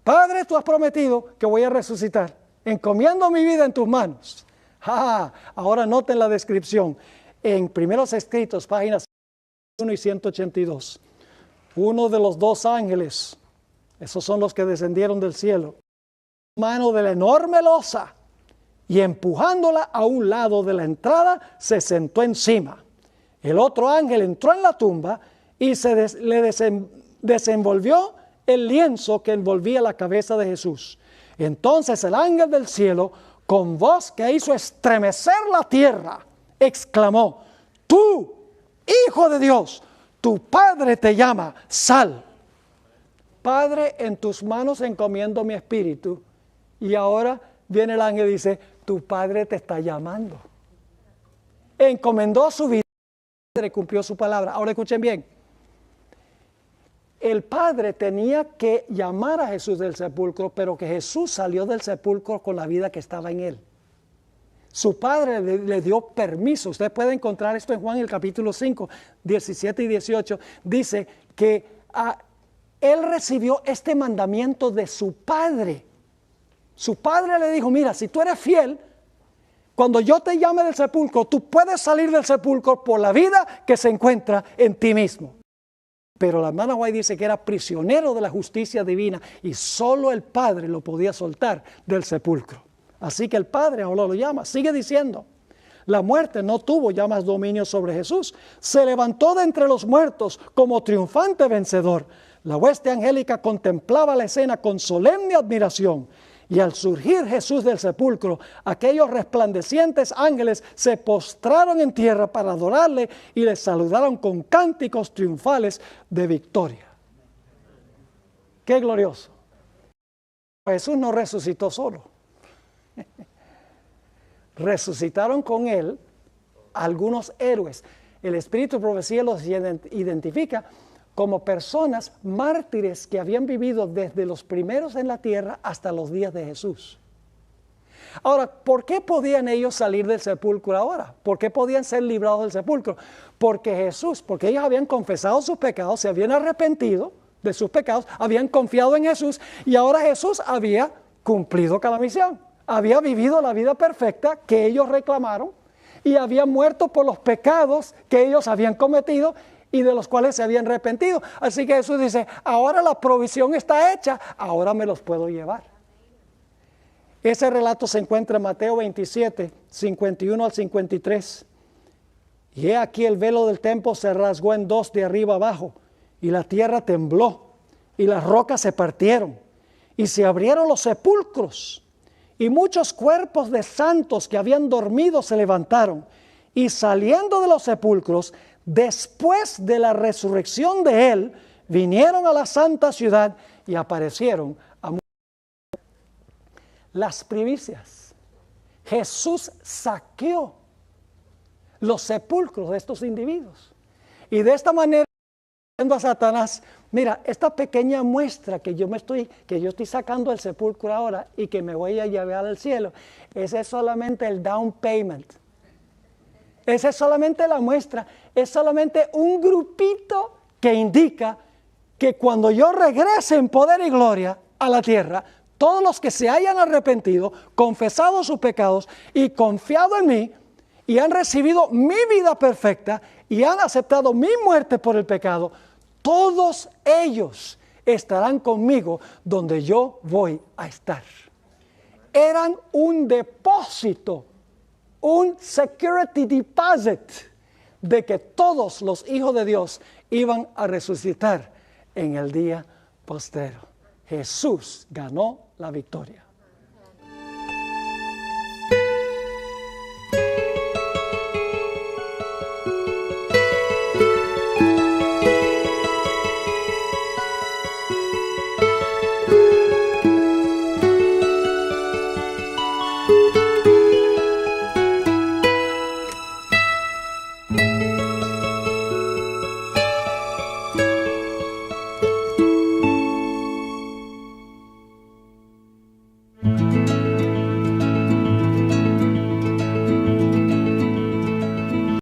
Speaker 1: Padre, tú has prometido que voy a resucitar, encomiendo mi vida en tus manos. Ahora noten la descripción, en Primeros Escritos, páginas 1 y 182. Uno de los 2 ángeles, esos son los que descendieron del cielo, mano de la enorme losa, y empujándola a un lado de la entrada, se sentó encima. El otro ángel entró en la tumba y le desenvolvió el lienzo que envolvía la cabeza de Jesús. Entonces el ángel del cielo, con voz que hizo estremecer la tierra, exclamó, tú, Hijo de Dios, tu Padre te llama, sal. Padre, en tus manos encomiendo mi espíritu. Y ahora viene el ángel y dice, tu Padre te está llamando. Encomendó su vida y cumplió su palabra. Ahora escuchen bien. el Padre tenía que llamar a Jesús del sepulcro, pero que Jesús salió del sepulcro con la vida que estaba en él. Su Padre le dio permiso. Usted puede encontrar esto en Juan el capítulo 5, 17 y 18. Dice que él recibió este mandamiento de su Padre. Su Padre le dijo, mira, si tú eres fiel, cuando yo te llame del sepulcro, tú puedes salir del sepulcro por la vida que se encuentra en ti mismo. Pero la hermana White dice que era prisionero de la justicia divina y solo el Padre lo podía soltar del sepulcro. Así que el Padre ahora lo llama. Sigue diciendo, la muerte no tuvo ya más dominio sobre Jesús. Se levantó de entre los muertos como triunfante vencedor. La hueste angélica contemplaba la escena con solemne admiración. Y al surgir Jesús del sepulcro, aquellos resplandecientes ángeles se postraron en tierra para adorarle y le saludaron con cánticos triunfales de victoria. ¡Qué glorioso! Jesús no resucitó solo. Resucitaron con él algunos héroes. El Espíritu de Profecía los identifica como personas mártires que habían vivido desde los primeros en la tierra hasta los días de Jesús. Ahora, ¿por qué podían ellos salir del sepulcro ahora? ¿Por qué podían ser librados del sepulcro? Porque ellos habían confesado sus pecados, se habían arrepentido de sus pecados, habían confiado en Jesús y ahora Jesús había cumplido con la misión. Había vivido la vida perfecta que ellos reclamaron y había muerto por los pecados que ellos habían cometido y de los cuales se habían arrepentido. Así que Jesús dice, ahora la provisión está hecha, ahora me los puedo llevar. Ese relato se encuentra en Mateo 27, 51 al 53. Y he aquí el velo del templo se rasgó en dos de arriba abajo, y la tierra tembló, y las rocas se partieron, y se abrieron los sepulcros, y muchos cuerpos de santos que habían dormido se levantaron, y saliendo de los sepulcros, después de la resurrección de él, vinieron a la santa ciudad y aparecieron a muchos. Las primicias. Jesús saqueó los sepulcros de estos individuos. Y de esta manera, diciendo a Satanás, mira, esta pequeña muestra que yo estoy sacando del sepulcro ahora y que me voy a llevar al cielo, ese es solamente el down payment. Esa es solamente la muestra, es solamente un grupito que indica que cuando yo regrese en poder y gloria a la tierra, todos los que se hayan arrepentido, confesado sus pecados y confiado en mí y han recibido mi vida perfecta y han aceptado mi muerte por el pecado, todos ellos estarán conmigo donde yo voy a estar. Eran un depósito, un security deposit de que todos los hijos de Dios iban a resucitar en el día postrero. Jesús ganó la victoria.